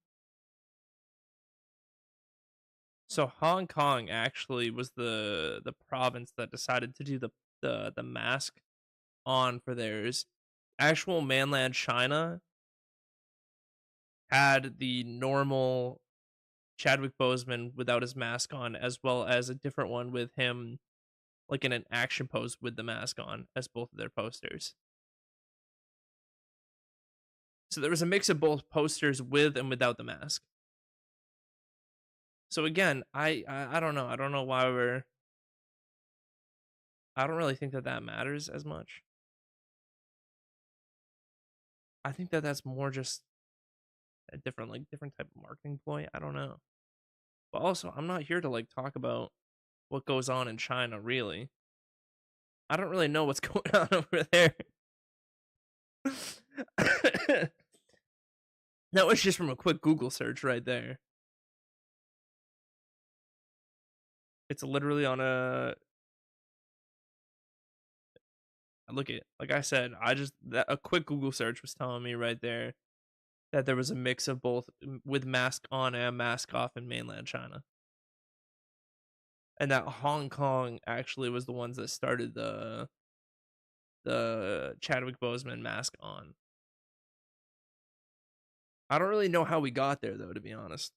So Hong Kong actually was the province that decided to do the mask on for theirs. Actual mainland China had the normal Chadwick Boseman without his mask on, as well as a different one with him like in an action pose with the mask on, as both of their posters. So there was a mix of both posters with and without the mask. So again, I don't know. I don't know why I don't really think that matters as much. I think that that's more just a different type of marketing ploy. I don't know. But also, I'm not here to talk about what goes on in China, really. I don't really know what's going on over there. That was just from a quick Google search right there. It's literally on a look at, like I said, a quick Google search was telling me right there that there was a mix of both with mask on and mask off in mainland China. And that Hong Kong actually was the ones that started the Chadwick Boseman mask on. I don't really know how we got there though, to be honest.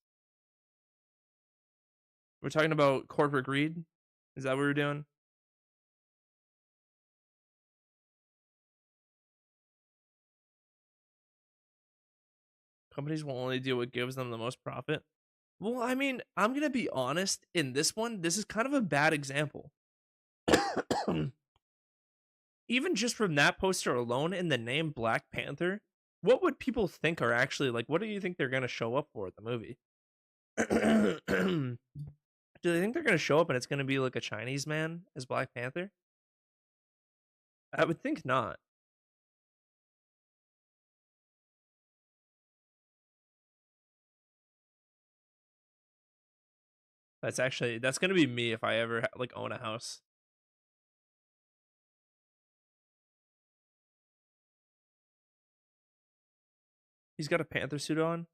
We're talking about corporate greed? Is that what we're doing? Companies will only do what gives them the most profit. Well, I mean, I'm going to be honest. In this one, this is kind of a bad example. Even just from that poster alone and the name Black Panther, what would people think are actually, like, what do you think they're going to show up for at the movie? Do they think they're going to show up and it's going to be like a Chinese man as Black Panther? I would think not. That's going to be me if I ever like own a house. He's got a Panther suit on.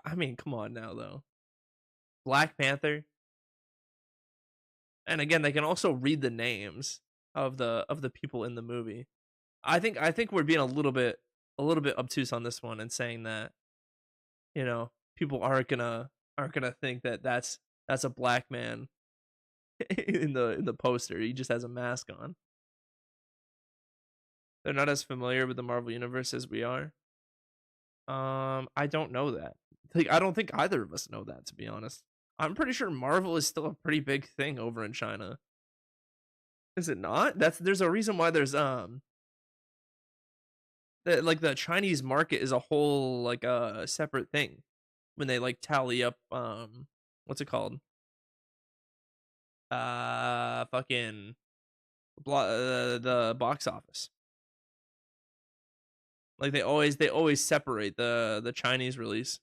I mean, come on now though. Black Panther. And again, they can also read the names of the people in the movie. I think we're being a little bit obtuse on this one and saying that, you know, people aren't gonna think that that's a black man in the poster. He just has a mask on. They're not as familiar with the Marvel universe as we are. I don't know that. Like, I don't think either of us know that, to be honest. I'm pretty sure Marvel is still a pretty big thing over in China. Is it not? There's a reason why there's like the Chinese market is a whole like a separate thing when they like tally up what's it called? Fucking the box office. Like they always separate the Chinese release.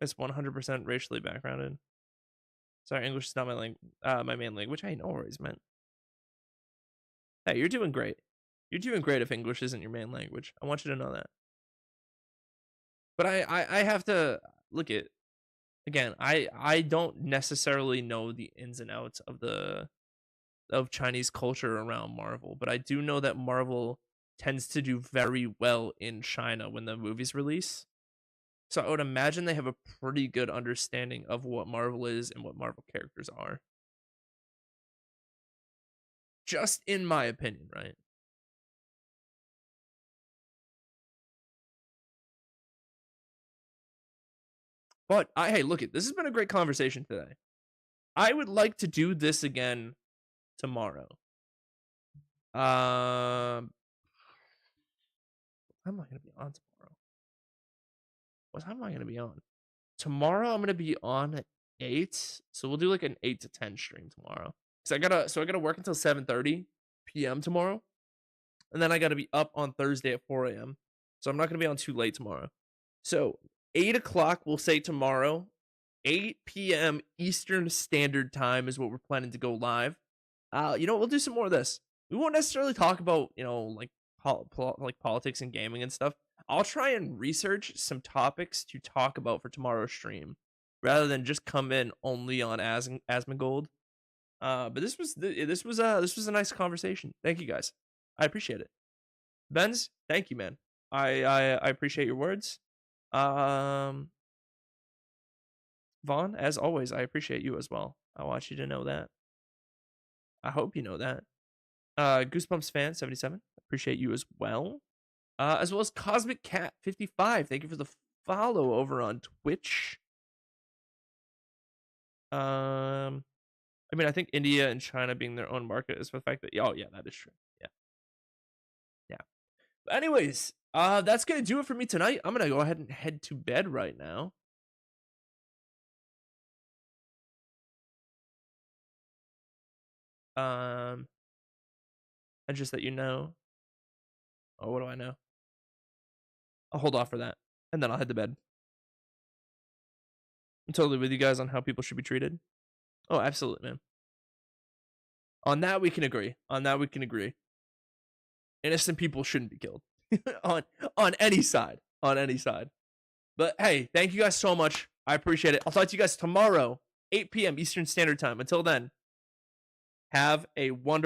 It's 100% racially backgrounded. Sorry, English is not my main language. Hey, no worries, man. Hey, you're doing great. You're doing great if English isn't your main language. I want you to know that. But I have to look at, again, I don't necessarily know the ins and outs of Chinese culture around Marvel, but I do know that Marvel tends to do very well in China when the movies release. So I would imagine they have a pretty good understanding of what Marvel is and what Marvel characters are. Just in my opinion, right? But hey, look, this has been a great conversation today. I would like to do this again tomorrow. What time am I going to be on tomorrow? What time am I going to be on? Tomorrow I'm going to be on at 8. So we'll do like an 8 to 10 stream tomorrow. So I gotta work until 7:30 p.m. tomorrow. And then I gotta be up on Thursday at 4 a.m. So I'm not gonna be on too late tomorrow. So 8 o'clock, we'll say tomorrow. 8 p.m. Eastern Standard Time is what we're planning to go live. You know, we'll do some more of this. We won't necessarily talk about, you know, like politics and gaming and stuff. I'll try and research some topics to talk about for tomorrow's stream, rather than just come in only on Asmongold. But this was a nice conversation. Thank you guys. I appreciate it. Benz, thank you, man. I appreciate your words. Vaughn, as always, I appreciate you as well. I want you to know that. I hope you know that. Goosebumps fan 77, appreciate you as well. As well as Cosmic Cat 55. Thank you for the follow over on Twitch. I mean, I think India and China being their own market is for the fact that, oh yeah, that is true. Yeah. But anyways, that's gonna do it for me tonight. I'm gonna go ahead and head to bed right now. And just that you know. Oh, what do I know? I'll hold off for that, and then I'll head to bed. I'm totally with you guys on how people should be treated. Oh, absolutely, man. On that we can agree. Innocent people shouldn't be killed on any side. But hey, thank you guys so much. I appreciate it. I'll talk to you guys tomorrow, 8 p.m. Eastern Standard Time. Until then, have a wonderful